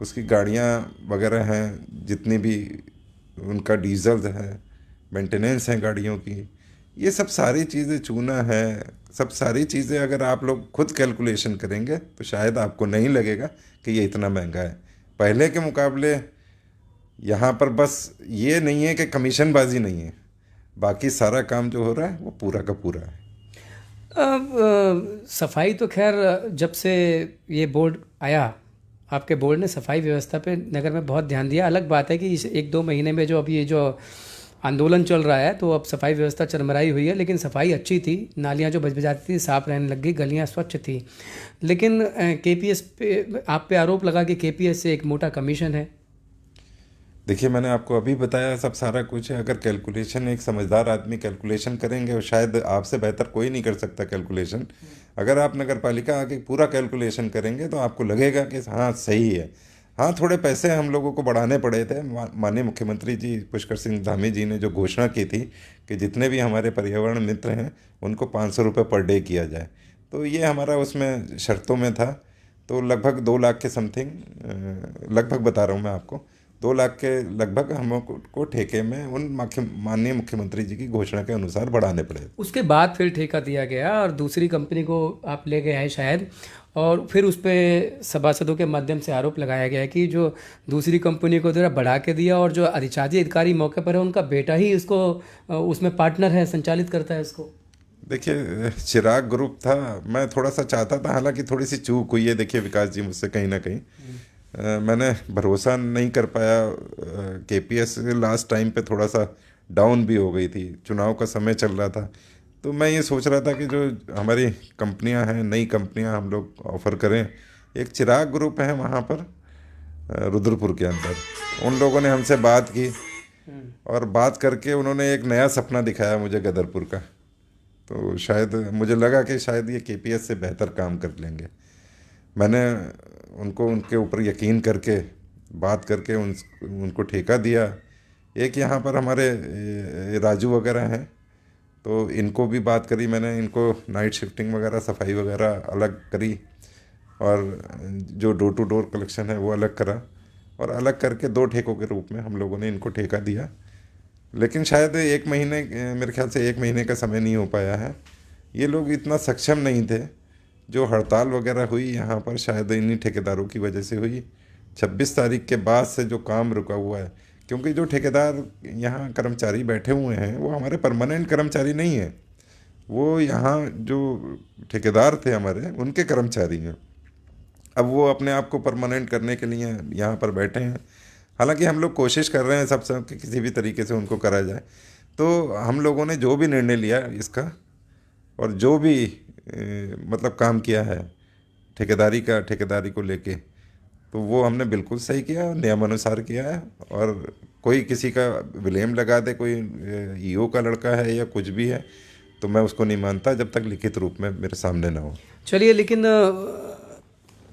उसकी गाड़ियां वगैरह हैं, जितनी भी उनका डीजल है, मेंटेनेंस हैं गाड़ियों की, ये सब सारी चीज़ें, चूना है, सब सारी चीज़ें अगर आप लोग खुद कैलकुलेशन करेंगे तो शायद आपको नहीं लगेगा कि ये इतना महंगा है। पहले के मुकाबले यहाँ पर बस ये नहीं है कि कमीशनबाजी नहीं है, बाकी सारा काम जो हो रहा है वो पूरा का पूरा है। अब सफाई तो खैर जब से ये बोर्ड आया, आपके बोर्ड ने सफाई व्यवस्था पे नगर में बहुत ध्यान दिया। अलग बात है कि इस 1-2 महीने में जो अभी ये जो आंदोलन चल रहा है, तो अब सफाई व्यवस्था चरमराई हुई है, लेकिन सफाई अच्छी थी। नालियाँ जो बजबजाती थी साफ रहने लग गई, गलियाँ स्वच्छ थी। लेकिन केपीएस पे आप पे आरोप लगा कि केपीएस से एक मोटा कमीशन है। देखिए, मैंने आपको अभी बताया सब सारा कुछ है। अगर कैलकुलेशन एक समझदार आदमी कैलकुलेशन करेंगे, और शायद आपसे बेहतर कोई नहीं कर सकता कैलकुलेशन, अगर आप नगर पालिका आके पूरा कैलकुलेशन करेंगे तो आपको लगेगा कि हाँ सही है। हाँ, थोड़े पैसे हम लोगों को बढ़ाने पड़े थे। माननीय मुख्यमंत्री जी पुष्कर सिंह धामी जी ने जो घोषणा की थी कि जितने भी हमारे पर्यावरण मित्र हैं उनको 500 रुपये पर डे किया जाए, तो ये हमारा उसमें शर्तों में था। तो लगभग 2 लाख के समथिंग, लगभग बता रहा हूँ मैं आपको, 2 लाख के लगभग हमको ठेके में उन माननीय मुख्यमंत्री जी की घोषणा के अनुसार बढ़ाने पड़े। उसके बाद फिर ठेका दिया गया और दूसरी कंपनी को आप ले गए हैं शायद, और फिर उस पर सभासदों के माध्यम से आरोप लगाया गया कि जो दूसरी कंपनी को ज़रा बढ़ा के दिया, और जो अधिशासी अधिकारी मौके पर है उनका बेटा ही इसको उसमें पार्टनर है, संचालित करता है इसको। देखिए, चिराग ग्रुप था, मैं थोड़ा सा चाहता था, हालांकि थोड़ी सी चूक हुई है देखिए विकास जी मुझसे कहीं ना कहीं। मैंने भरोसा नहीं कर पाया। केपीएस लास्ट टाइम पे थोड़ा सा डाउन भी हो गई थी, चुनाव का समय चल रहा था, तो मैं ये सोच रहा था कि जो हमारी कंपनियां हैं, नई कंपनियां हम लोग ऑफ़र करें। एक चिराग ग्रुप है वहाँ पर रुद्रपुर के अंदर, उन लोगों ने हमसे बात की और बात करके उन्होंने एक नया सपना दिखाया मुझे गदरपुर का। तो शायद मुझे लगा कि शायद ये केपीएस से बेहतर काम कर लेंगे। मैंने उनको उनके ऊपर यकीन करके बात करके उनको ठेका दिया। एक यहाँ पर हमारे राजू वगैरह हैं, तो इनको भी बात करी मैंने, इनको नाइट शिफ्टिंग वगैरह, सफाई वगैरह अलग करी और जो डोर टू डोर कलेक्शन है वो अलग करा, और अलग करके 2 ठेकों के रूप में हम लोगों ने इनको ठेका दिया। लेकिन शायद 1 महीने, मेरे ख्याल से 1 महीने का समय नहीं हो पाया है। ये लोग इतना सक्षम नहीं थे। जो हड़ताल वगैरह हुई यहाँ पर शायद इन्हीं ठेकेदारों की वजह से हुई। 26 तारीख के बाद से जो काम रुका हुआ है, क्योंकि जो ठेकेदार यहाँ कर्मचारी बैठे हुए हैं वो हमारे परमानेंट कर्मचारी नहीं हैं, वो यहाँ जो ठेकेदार थे हमारे उनके कर्मचारी हैं। अब वो अपने आप को परमानेंट करने के लिए यहाँ पर बैठे हैं। हालांकि हम लोग कोशिश कर रहे हैं सब कि किसी भी तरीके से उनको करा जाए। तो हम लोगों ने जो भी निर्णय लिया इसका और जो भी मतलब काम किया है ठेकेदारी को लेके, तो वो हमने बिल्कुल सही किया, नियमानुसार किया है। और कोई किसी का विलेम लगा दे, कोई ईओ का लड़का है या कुछ भी है, तो मैं उसको नहीं मानता जब तक लिखित रूप में मेरे सामने ना हो। चलिए, लेकिन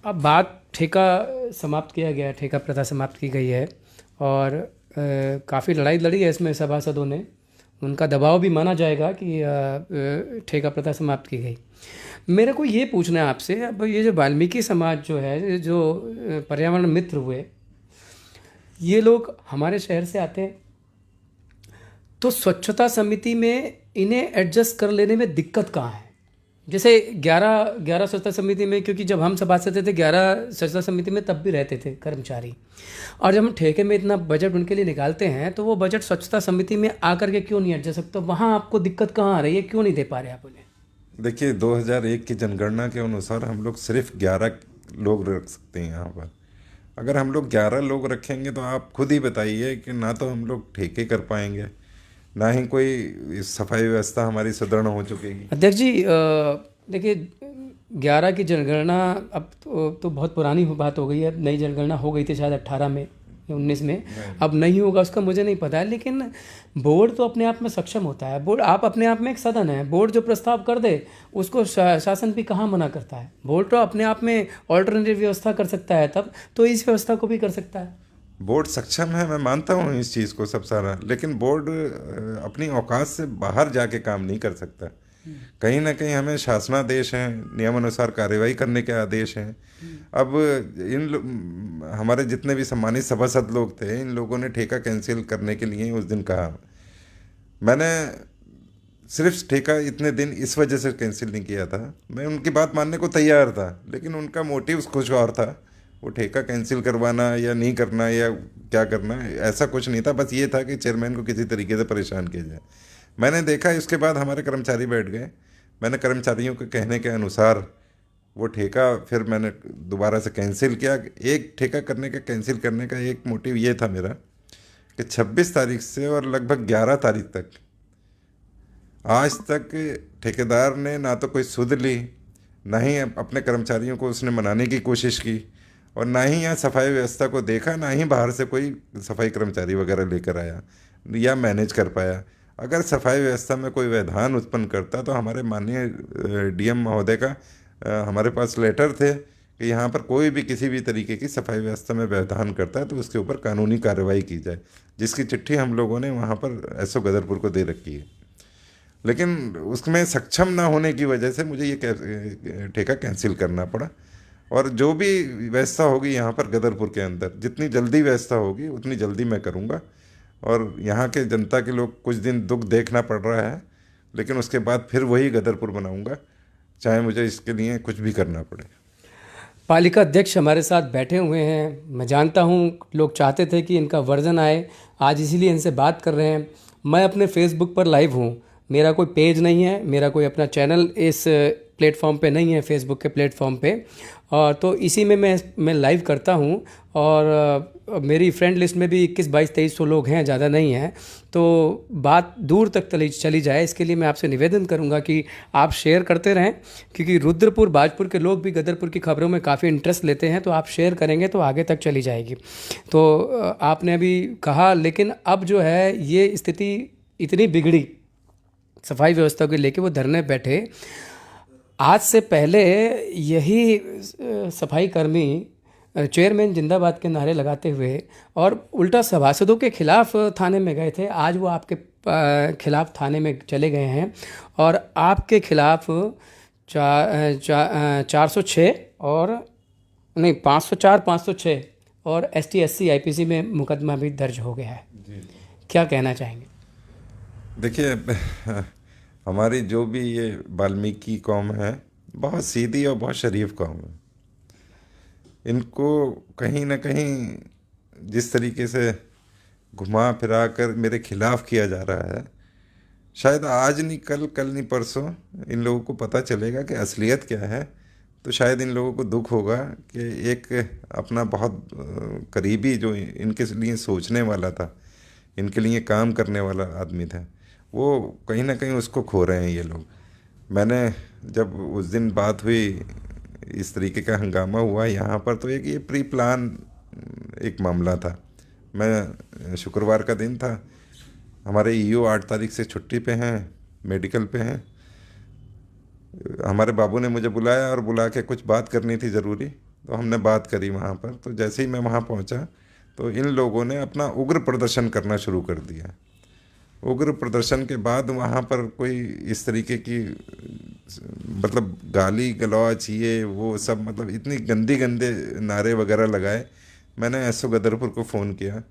अब बात ठेका समाप्त किया गया, ठेका प्रथा समाप्त की गई है और काफ़ी लड़ाई लड़ी है इसमें सभासदों ने, उनका दबाव भी माना जाएगा कि ठेका प्रथा समाप्त की गई। मेरे को ये पूछना है आपसे, अब ये जो वाल्मीकि समाज जो है, जो पर्यावरण मित्र हुए, ये लोग हमारे शहर से आते हैं, तो स्वच्छता समिति में इन्हें एडजस्ट कर लेने में दिक्कत कहाँ है? जैसे 11 स्वच्छता समिति में, क्योंकि जब हम सभासद थे 11 स्वच्छता समिति में तब भी रहते थे कर्मचारी, और जब हम ठेके में इतना बजट उनके लिए निकालते हैं तो वो बजट स्वच्छता समिति में आकर के क्यों नहीं एडजस्ट सकते? वहाँ आपको दिक्कत कहाँ आ रही है, क्यों नहीं दे पा रहे आप उन्हें? देखिए, 2001 की जनगणना के अनुसार हम लोग सिर्फ 11 लोग रख सकते हैं यहाँ पर। अगर हम लोग 11 लोग रखेंगे तो आप खुद ही बताइए कि ना तो हम लोग ठेके कर पाएंगे, ना ही कोई सफाई व्यवस्था हमारी सुदृढ़ हो चुकेगी। अध्यक्ष जी, देखिए 11 की जनगणना अब तो बहुत पुरानी बात हो गई है। नई जनगणना हो गई थी शायद 18 में या 19 में, अब नहीं होगा उसका मुझे नहीं पता है। लेकिन बोर्ड तो अपने आप में सक्षम होता है। बोर्ड आप अपने आप में एक सदन है, बोर्ड जो प्रस्ताव कर दे उसको शासन भी कहाँ मना करता है? बोर्ड तो अपने आप में ऑल्टरनेटिव व्यवस्था कर सकता है, तब तो इस व्यवस्था को भी कर सकता है। बोर्ड सक्षम है, मैं मानता हूँ इस चीज़ को सब सारा, लेकिन बोर्ड अपनी औकात से बाहर जाके काम नहीं कर सकता। कहीं ना कहीं हमें शासनादेश हैं, नियमानुसार कार्रवाई करने के आदेश हैं। अब हमारे जितने भी सम्मानित सभासद लोग थे, इन लोगों ने ठेका कैंसिल करने के लिए उस दिन कहा। मैंने सिर्फ ठेका इतने दिन इस वजह से कैंसिल नहीं किया था, मैं उनकी बात मानने को तैयार था, लेकिन उनका मोटिव कुछ और था। वो ठेका कैंसिल करवाना या नहीं करना या क्या करना, ऐसा कुछ नहीं था। बस ये था कि चेयरमैन को किसी तरीके से परेशान किया जाए। मैंने देखा, इसके बाद हमारे कर्मचारी बैठ गए। मैंने कर्मचारियों के कहने के अनुसार वो ठेका फिर मैंने दोबारा से कैंसिल किया। एक ठेका कैंसिल करने का एक मोटिव ये था मेरा कि 26 तारीख से और लगभग 11 तारीख तक आज तक ठेकेदार ने ना तो कोई सुध ली, ना ही अपने कर्मचारियों को उसने मनाने की कोशिश की, और ना ही यहाँ सफाई व्यवस्था को देखा, ना ही बाहर से कोई सफाई कर्मचारी वगैरह लेकर आया या मैनेज कर पाया। अगर सफाई व्यवस्था में कोई व्यवधान उत्पन्न करता तो हमारे माननीय डीएम महोदय का हमारे पास लेटर थे कि यहाँ पर कोई भी किसी भी तरीके की सफाई व्यवस्था में व्यवधान करता है तो उसके ऊपर कानूनी कार्रवाई की जाए, जिसकी चिट्ठी हम लोगों ने वहाँ पर एसओ गदरपुर को दे रखी है। लेकिन उसमें सक्षम ना होने की वजह से मुझे ये ठेका कैंसिल करना पड़ा। और जो भी व्यवस्था होगी यहाँ पर गदरपुर के अंदर, जितनी जल्दी व्यवस्था होगी उतनी जल्दी मैं करूँगा। और यहाँ के जनता के लोग कुछ दिन दुख देखना पड़ रहा है, लेकिन उसके बाद फिर वही गदरपुर बनाऊँगा, चाहे मुझे इसके लिए कुछ भी करना पड़े। पालिका अध्यक्ष हमारे साथ बैठे हुए हैं। मैं जानता हूँ लोग चाहते थे कि इनका वर्जन आए, आज इसीलिए इनसे बात कर रहे हैं। मैं अपने फेसबुक पर लाइव हूँ, मेरा कोई पेज नहीं है, मेरा कोई अपना चैनल इस प्लेटफॉर्म पे नहीं है, फेसबुक के प्लेटफॉर्म पे, और तो इसी में मैं लाइव करता हूँ। और मेरी फ्रेंड लिस्ट में भी 21, 22, 2300 लोग हैं, ज़्यादा नहीं हैं। तो बात दूर तक चली जाए, इसके लिए मैं आपसे निवेदन करूंगा कि आप शेयर करते रहें, क्योंकि रुद्रपुर बाजपुर के लोग भी गदरपुर की खबरों में काफ़ी इंटरेस्ट लेते हैं। तो आप शेयर करेंगे तो आगे तक चली जाएगी। तो आपने अभी कहा, लेकिन अब जो है ये स्थिति इतनी बिगड़ी सफाई व्यवस्था को लेके, वो धरने बैठे। आज से पहले यही सफाई कर्मी चेयरमैन जिंदाबाद के नारे लगाते हुए और उल्टा सभासदों के खिलाफ थाने में गए थे। आज वो आपके खिलाफ थाने में चले गए हैं और आपके खिलाफ 406 और नहीं 504, 506 और ST SC IPC में मुकदमा भी दर्ज हो गया है। क्या कहना चाहेंगे? देखिए, हमारी जो भी ये वाल्मीकि कौम है, बहुत सीधी और बहुत शरीफ कौम है। इनको कहीं ना कहीं जिस तरीके से घुमा फिरा कर मेरे खिलाफ किया जा रहा है, शायद आज नहीं कल, कल नहीं परसों इन लोगों को पता चलेगा कि असलियत क्या है। तो शायद इन लोगों को दुख होगा कि एक अपना बहुत करीबी जो इनके लिए सोचने वाला था, इनके लिए काम करने वाला आदमी था, वो कहीं ना कहीं उसको खो रहे हैं ये लोग। मैंने जब उस दिन बात हुई, इस तरीके का हंगामा हुआ यहाँ पर, तो एक ये प्री प्लान एक मामला था। मैं शुक्रवार का दिन था, हमारे EO 8 तारीख से छुट्टी पे हैं, मेडिकल पे हैं। हमारे बाबू ने मुझे बुलाया और बुला के कुछ बात करनी थी ज़रूरी, तो हमने बात करी वहाँ पर। तो जैसे ही मैं वहाँ पहुँचा तो इन लोगों ने अपना उग्र प्रदर्शन करना शुरू कर दिया। उग्र प्रदर्शन के बाद वहाँ पर कोई इस तरीके की मतलब गाली गलौज ये वो सब, मतलब इतनी गंदे नारे वगैरह लगाए। मैंने SO गदरपुर को फ़ोन किया,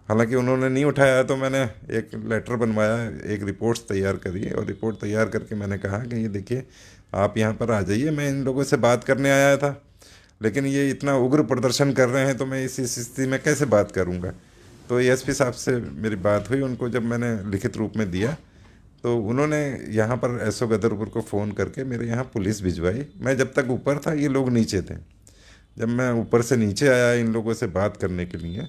हालांकि उन्होंने नहीं उठाया। तो मैंने एक लेटर बनवाया, एक रिपोर्ट्स तैयार करी, और रिपोर्ट तैयार करके मैंने कहा कि ये देखिए, आप यहाँ पर आ जाइए, मैं इन लोगों से बात करने आया था, लेकिन ये इतना उग्र प्रदर्शन कर रहे हैं तो मैं इस स्थिति में कैसे बात करूँगा। तो SP साहब से मेरी बात हुई, उनको जब मैंने लिखित रूप में दिया तो उन्होंने यहाँ पर SO गदरपुर को फ़ोन करके मेरे यहाँ पुलिस भिजवाई। मैं जब तक ऊपर था ये लोग नीचे थे। जब मैं ऊपर से नीचे आया इन लोगों से बात करने के लिए,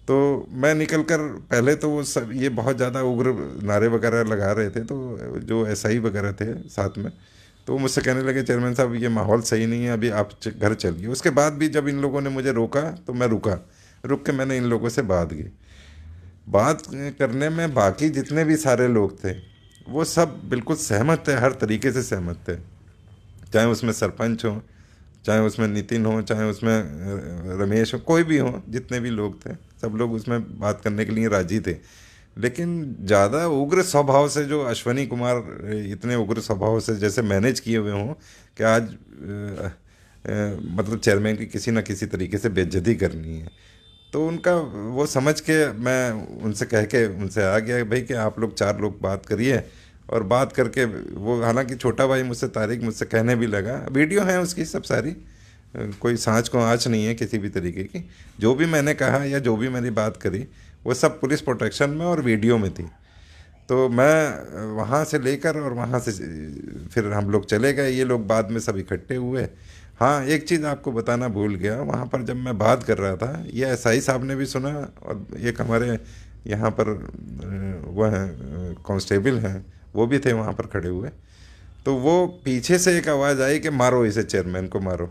तो मैं निकल कर, पहले तो वो सब ये बहुत ज़्यादा उग्र नारे वगैरह लगा रहे थे, तो जो SI वगैरह थे साथ में, तो वो मुझसे कहने लगे, चेयरमैन साहब ये माहौल सही नहीं है, अभी आप घर चलिए। उसके बाद भी जब इन लोगों ने मुझे रोका तो मैं रुक के मैंने इन लोगों से बात करने में बाकी जितने भी सारे लोग थे वो सब बिल्कुल सहमत थे, हर तरीके से सहमत थे। चाहे उसमें सरपंच हो, चाहे उसमें नितिन हो, चाहे उसमें रमेश हो, कोई भी हो, जितने भी लोग थे सब लोग उसमें बात करने के लिए राजी थे। लेकिन ज़्यादा उग्र स्वभाव से जो अश्वनी कुमार इतने उग्र स्वभाव से जैसे मैनेज किए हुए हों कि आज मतलब चेयरमैन की किसी न किसी तरीके से बेइज्जती करनी है, तो उनका वो समझ के मैं उनसे कह के उनसे आ गया भाई कि आप लोग 4 लोग बात करिए। और बात करके वो, हालांकि छोटा भाई मुझसे तारिक मुझसे कहने भी लगा, वीडियो है उसकी सब सारी, कोई सांच को आँच नहीं है किसी भी तरीके की। जो भी मैंने कहा या जो भी मेरी बात करी वो सब पुलिस प्रोटेक्शन में और वीडियो में थी। तो मैं वहाँ से लेकर और वहाँ से फिर हम लोग चले गए, ये लोग बाद में सब इकट्ठे हुए। हाँ, एक चीज़ आपको बताना भूल गया, वहाँ पर जब मैं बात कर रहा था ये SI साहब ने भी सुना, और एक हमारे यहाँ पर वो हैं कांस्टेबल हैं, वो भी थे वहाँ पर खड़े हुए। तो वो पीछे से एक आवाज़ आई कि मारो इसे, चेयरमैन को मारो।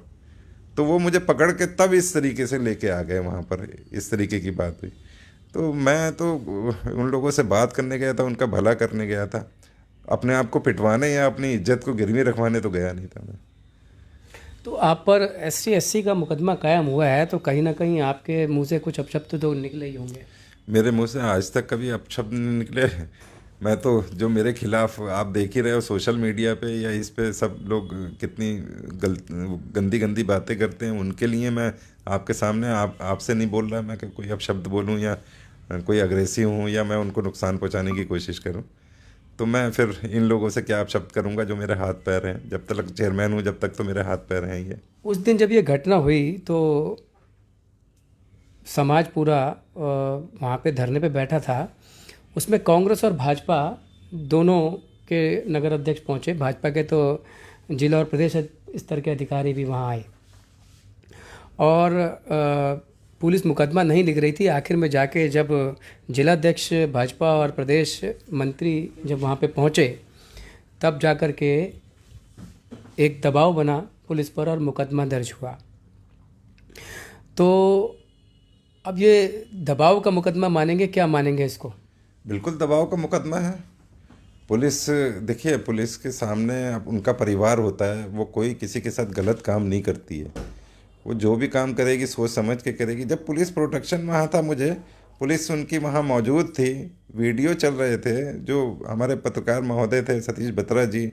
तो वो मुझे पकड़ के तब इस तरीके से लेके आ गए, वहाँ पर इस तरीके की बात हुई। तो मैं तो उन लोगों से बात करने गया था, उनका भला करने गया था, अपने आप को पिटवाने या अपनी इज्जत को गिरवी रखवाने तो गया नहीं था मैं। तो आप पर SC SC का मुकदमा कायम हुआ है, तो कहीं ना कहीं आपके मुंह से कुछ अपशब्द तो निकले ही होंगे। मेरे मुंह से आज तक कभी अपशब्द नहीं निकले। मैं तो जो मेरे खिलाफ आप देख ही रहे हो सोशल मीडिया पे या इस पे सब लोग कितनी गंदी बातें करते हैं, उनके लिए मैं आपके सामने आपसे नहीं बोल रहा मैं कि कोई अपशब्द बोलूं या कोई अग्रेसिव हूं या मैं उनको नुकसान पहुंचाने की कोशिश करूं। तो मैं फिर इन लोगों से क्या अपशब्द करूंगा जो मेरे हाथ पैर हैं, जब तक चेयरमैन हूं जब तक तो मेरे हाथ पैर हैं ये। उस दिन जब ये घटना हुई तो समाज पूरा वहाँ पे धरने पे बैठा था। उसमें कांग्रेस और भाजपा दोनों के नगर अध्यक्ष पहुँचे। भाजपा के तो जिला और प्रदेश स्तर के अधिकारी भी वहाँ आए और पुलिस मुकदमा नहीं लिख रही थी। आखिर में जाके जब जिलाध्यक्ष भाजपा और प्रदेश मंत्री जब वहाँ पे पहुँचे तब जाकर के एक दबाव बना पुलिस पर और मुकदमा दर्ज हुआ। तो अब ये दबाव का मुकदमा मानेंगे, क्या मानेंगे इसको? बिल्कुल दबाव का मुकदमा है। पुलिस, देखिए, पुलिस के सामने अब उनका परिवार होता है, वो कोई किसी के साथ गलत काम नहीं करती है। वो जो भी काम करेगी सोच समझ के करेगी। जब पुलिस प्रोटेक्शन वहाँ था, मुझे पुलिस उनकी वहाँ मौजूद थी, वीडियो चल रहे थे, जो हमारे पत्रकार महोदय थे सतीश बत्रा जी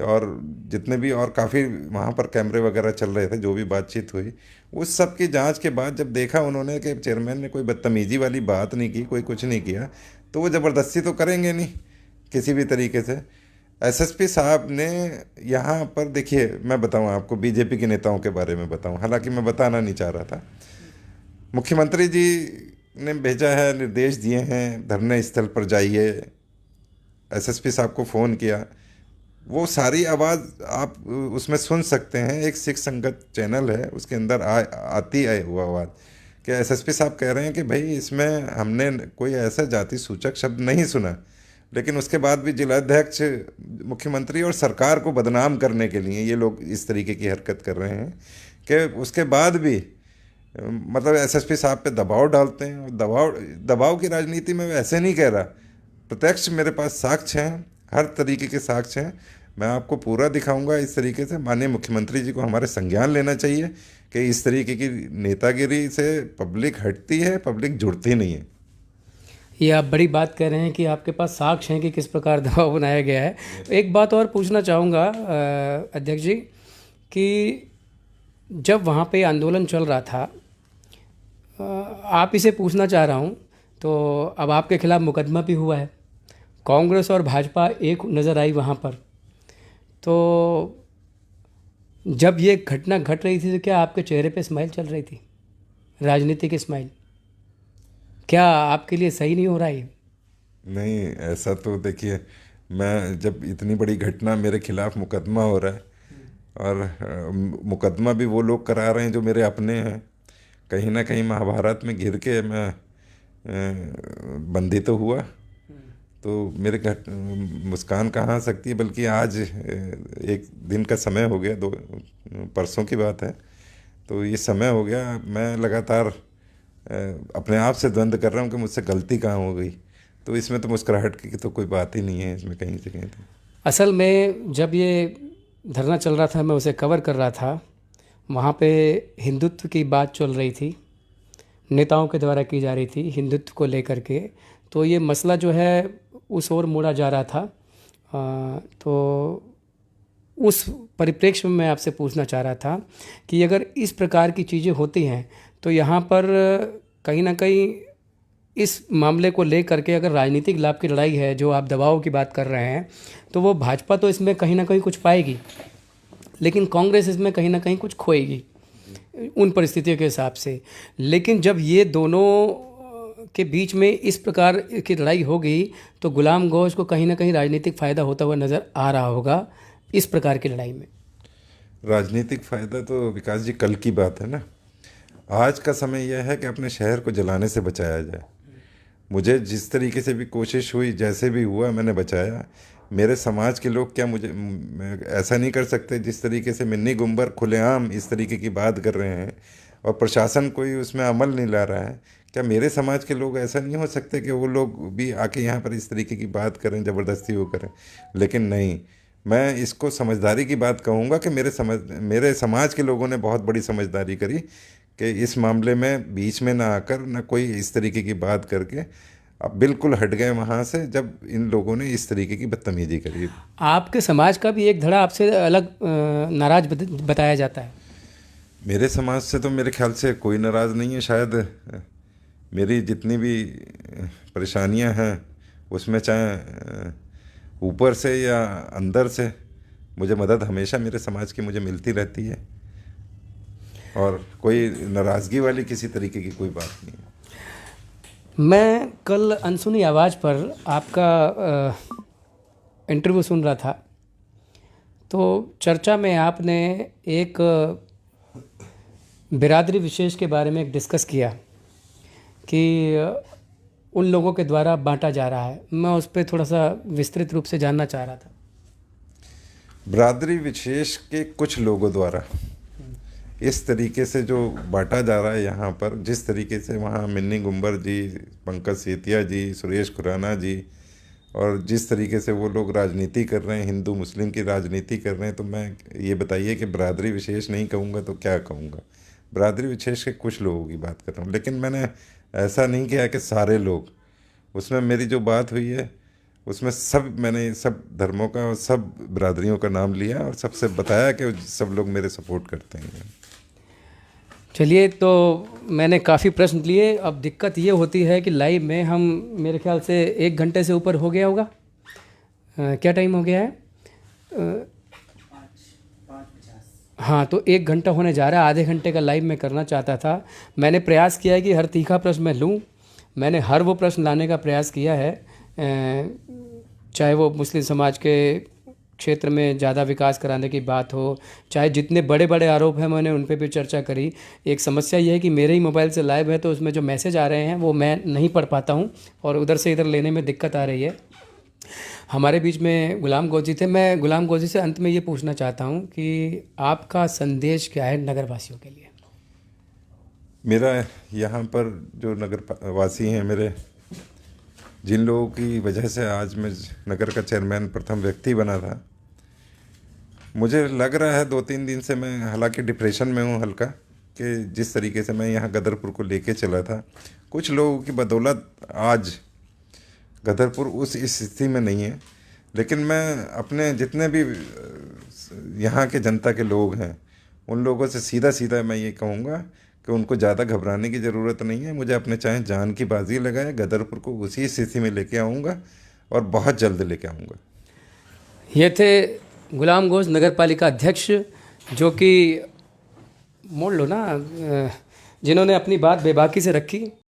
और जितने भी और काफ़ी वहाँ पर कैमरे वगैरह चल रहे थे, जो भी बातचीत हुई उस सब की जांच के बाद जब देखा उन्होंने कि चेयरमैन ने कोई बदतमीजी वाली बात नहीं की, कोई कुछ नहीं किया, तो वो ज़बरदस्ती तो करेंगे नहीं किसी भी तरीके से। एसएसपी साहब ने यहाँ पर, देखिए मैं बताऊँ आपको, बीजेपी के नेताओं के बारे में बताऊँ, हालांकि मैं बताना नहीं चाह रहा था। मुख्यमंत्री जी ने भेजा है, निर्देश दिए हैं, धरने स्थल पर जाइए। एसएसपी साहब को फ़ोन किया, वो सारी आवाज़ आप उसमें सुन सकते हैं। एक सिख संगत चैनल है, उसके अंदर आती है वो आवाज़ कि एसएसपी साहब कह रहे हैं कि भाई इसमें हमने कोई ऐसा जाति सूचक शब्द नहीं सुना। लेकिन उसके बाद भी जिलाध्यक्ष, मुख्यमंत्री और सरकार को बदनाम करने के लिए ये लोग इस तरीके की हरकत कर रहे हैं कि उसके बाद भी मतलब एसएसपी साहब पे दबाव डालते हैं। और दबाव की राजनीति में ऐसे नहीं कह रहा, प्रत्यक्ष मेरे पास साक्ष्य हैं, हर तरीके के साक्ष्य हैं, मैं आपको पूरा दिखाऊंगा। इस तरीके से माननीय मुख्यमंत्री जी को हमारे संज्ञान लेना चाहिए कि इस तरीके की नेतागिरी से पब्लिक हटती है, पब्लिक जुड़ती नहीं है। ये आप बड़ी बात कह रहे हैं कि आपके पास साक्ष्य हैं कि किस प्रकार दबाव बनाया गया है। एक बात और पूछना चाहूँगा अध्यक्ष जी कि जब वहाँ पे आंदोलन चल रहा था, आप इसे पूछना चाह रहा हूँ, तो अब आपके खिलाफ मुकदमा भी हुआ है, कांग्रेस और भाजपा एक नज़र आई वहाँ पर, तो जब ये घटना घट रही थी तो क्या आपके चेहरे पे स्माइल चल रही थी, राजनीतिक स्माइल? क्या आपके लिए सही नहीं हो रहा है? नहीं, ऐसा तो देखिए, मैं जब इतनी बड़ी घटना, मेरे खिलाफ मुकदमा हो रहा है और मुकदमा भी वो लोग करा रहे हैं जो मेरे अपने हैं, कहीं ना कहीं महाभारत में घिर के मैं बंदी तो हुआ, तो मेरे मुस्कान कहाँ आ सकती है। बल्कि आज एक दिन का समय हो गया, परसों की बात है, तो ये समय हो गया, मैं लगातार अपने आप से द्वंद्व कर रहा हूँ कि मुझसे गलती कहाँ हो गई। तो इसमें तो मुस्कुराहट की तो कोई बात ही नहीं है इसमें कहीं से कहीं। तो असल में जब ये धरना चल रहा था, मैं उसे कवर कर रहा था, वहाँ पे हिंदुत्व की बात चल रही थी, नेताओं के द्वारा की जा रही थी हिंदुत्व को लेकर के, तो ये मसला जो है उस ओर मोड़ा जा रहा था। तो उस परिप्रेक्ष्य में मैं आपसे पूछना चाह रहा था कि अगर इस प्रकार की चीज़ें होती हैं तो यहाँ पर कहीं ना कहीं इस मामले को लेकर के अगर राजनीतिक लाभ की लड़ाई है, जो आप दबाव की बात कर रहे हैं, तो वो भाजपा तो इसमें कहीं ना कहीं कुछ पाएगी, लेकिन कांग्रेस इसमें कहीं ना कहीं कुछ खोएगी उन परिस्थितियों के हिसाब से। लेकिन जब ये दोनों के बीच में इस प्रकार की लड़ाई होगी तो गुलाम गौश को कहीं ना कहीं राजनीतिक फ़ायदा होता हुआ नज़र आ रहा होगा इस प्रकार की लड़ाई में। राजनीतिक फ़ायदा तो विकास जी कल की बात है ना, आज का समय यह है कि अपने शहर को जलाने से बचाया जाए। मुझे जिस तरीके से भी कोशिश हुई, जैसे भी हुआ, मैंने बचाया। मेरे समाज के लोग क्या मुझे ऐसा नहीं कर सकते जिस तरीके से मिन्नी गुंबर खुलेआम इस तरीके की बात कर रहे हैं और प्रशासन कोई उसमें अमल नहीं ला रहा है? क्या मेरे समाज के लोग ऐसा नहीं हो सकते कि वो लोग भी आके यहाँ पर इस तरीके की बात करें, ज़बरदस्ती वो करें? लेकिन नहीं, मैं इसको समझदारी की बात कहूँगा कि मेरे समाज के लोगों ने बहुत बड़ी समझदारी करी कि इस मामले में बीच में ना आकर, ना कोई इस तरीके की बात करके, अब बिल्कुल हट गए वहाँ से जब इन लोगों ने इस तरीके की बदतमीजी करी। आपके समाज का भी एक धड़ा आपसे अलग नाराज बताया जाता है। मेरे समाज से तो मेरे ख्याल से कोई नाराज़ नहीं है। शायद मेरी जितनी भी परेशानियां हैं उसमें चाहे ऊपर से या अंदर से मुझे मदद हमेशा मेरे समाज की मुझे मिलती रहती है और कोई नाराज़गी वाली किसी तरीके की कोई बात नहीं है। मैं कल अनसुनी आवाज़ पर आपका इंटरव्यू सुन रहा था, तो चर्चा में आपने एक बिरादरी विशेष के बारे में डिस्कस किया कि उन लोगों के द्वारा बांटा जा रहा है। मैं उस पर थोड़ा सा विस्तृत रूप से जानना चाह रहा था। बिरादरी विशेष के कुछ लोगों द्वारा इस तरीके से जो बांटा जा रहा है यहाँ पर, जिस तरीके से वहाँ मिन्नी गुंबर जी, पंकज सेतिया जी, सुरेश खुराना जी, और जिस तरीके से वो लोग राजनीति कर रहे हैं, हिंदू मुस्लिम की राजनीति कर रहे हैं, तो मैं ये बताइए कि बिरादरी विशेष नहीं कहूँगा तो क्या कहूँगा। बिरादरी विशेष के कुछ लोगों की बात कर रहा हूँ, लेकिन मैंने ऐसा नहीं किया कि सारे लोग। उसमें मेरी जो बात हुई है उसमें मैंने सब धर्मों का और सब बिरादरियों का नाम लिया और सबसे बताया कि सब लोग मेरे सपोर्ट करते हैं। चलिए, तो मैंने काफ़ी प्रश्न लिए। अब दिक्कत ये होती है कि लाइव में हम, मेरे ख्याल से 1 घंटे से ऊपर हो गया होगा। क्या टाइम हो गया है? 5:50। हाँ, तो 1 घंटा होने जा रहा है। आधे घंटे का लाइव मैं करना चाहता था। मैंने प्रयास किया है कि हर तीखा प्रश्न मैं लूँ। मैंने हर वो प्रश्न लाने का प्रयास किया है, चाहे वो मुस्लिम समाज के क्षेत्र में ज़्यादा विकास कराने की बात हो, चाहे जितने बड़े बड़े आरोप हैं मैंने उन पे भी चर्चा करी। एक समस्या ये है कि मेरे ही मोबाइल से लाइव है तो उसमें जो मैसेज आ रहे हैं वो मैं नहीं पढ़ पाता हूँ और उधर से इधर लेने में दिक्कत आ रही है। हमारे बीच में गुलाम गौस जी थे। मैं गुलाम गौस जी से अंत में ये पूछना चाहता हूँ कि आपका संदेश क्या है नगर वासियों के लिए? मेरा यहाँ पर जो नगर वासी हैं मेरे, जिन लोगों की वजह से आज मैं नगर का चेयरमैन प्रथम व्यक्ति बना था, मुझे लग रहा है 2-3 दिन से मैं हालांकि डिप्रेशन में हूँ हल्का, कि जिस तरीके से मैं यहाँ गदरपुर को लेके चला था, कुछ लोगों की बदौलत आज गदरपुर उस स्थिति में नहीं है। लेकिन मैं अपने जितने भी यहाँ के जनता के लोग हैं उन लोगों से सीधा सीधा मैं ये कहूँगा कि उनको ज़्यादा घबराने की ज़रूरत नहीं है। मुझे अपने चाहे जान की बाजी लगाए, गदरपुर को उसी स्थिति में लेके आऊँगा और बहुत जल्द लेके आऊँगा। ये थे गुलाम गौस, नगर पालिका अध्यक्ष, जो कि मोड़ लो ना, जिन्होंने अपनी बात बेबाकी से रखी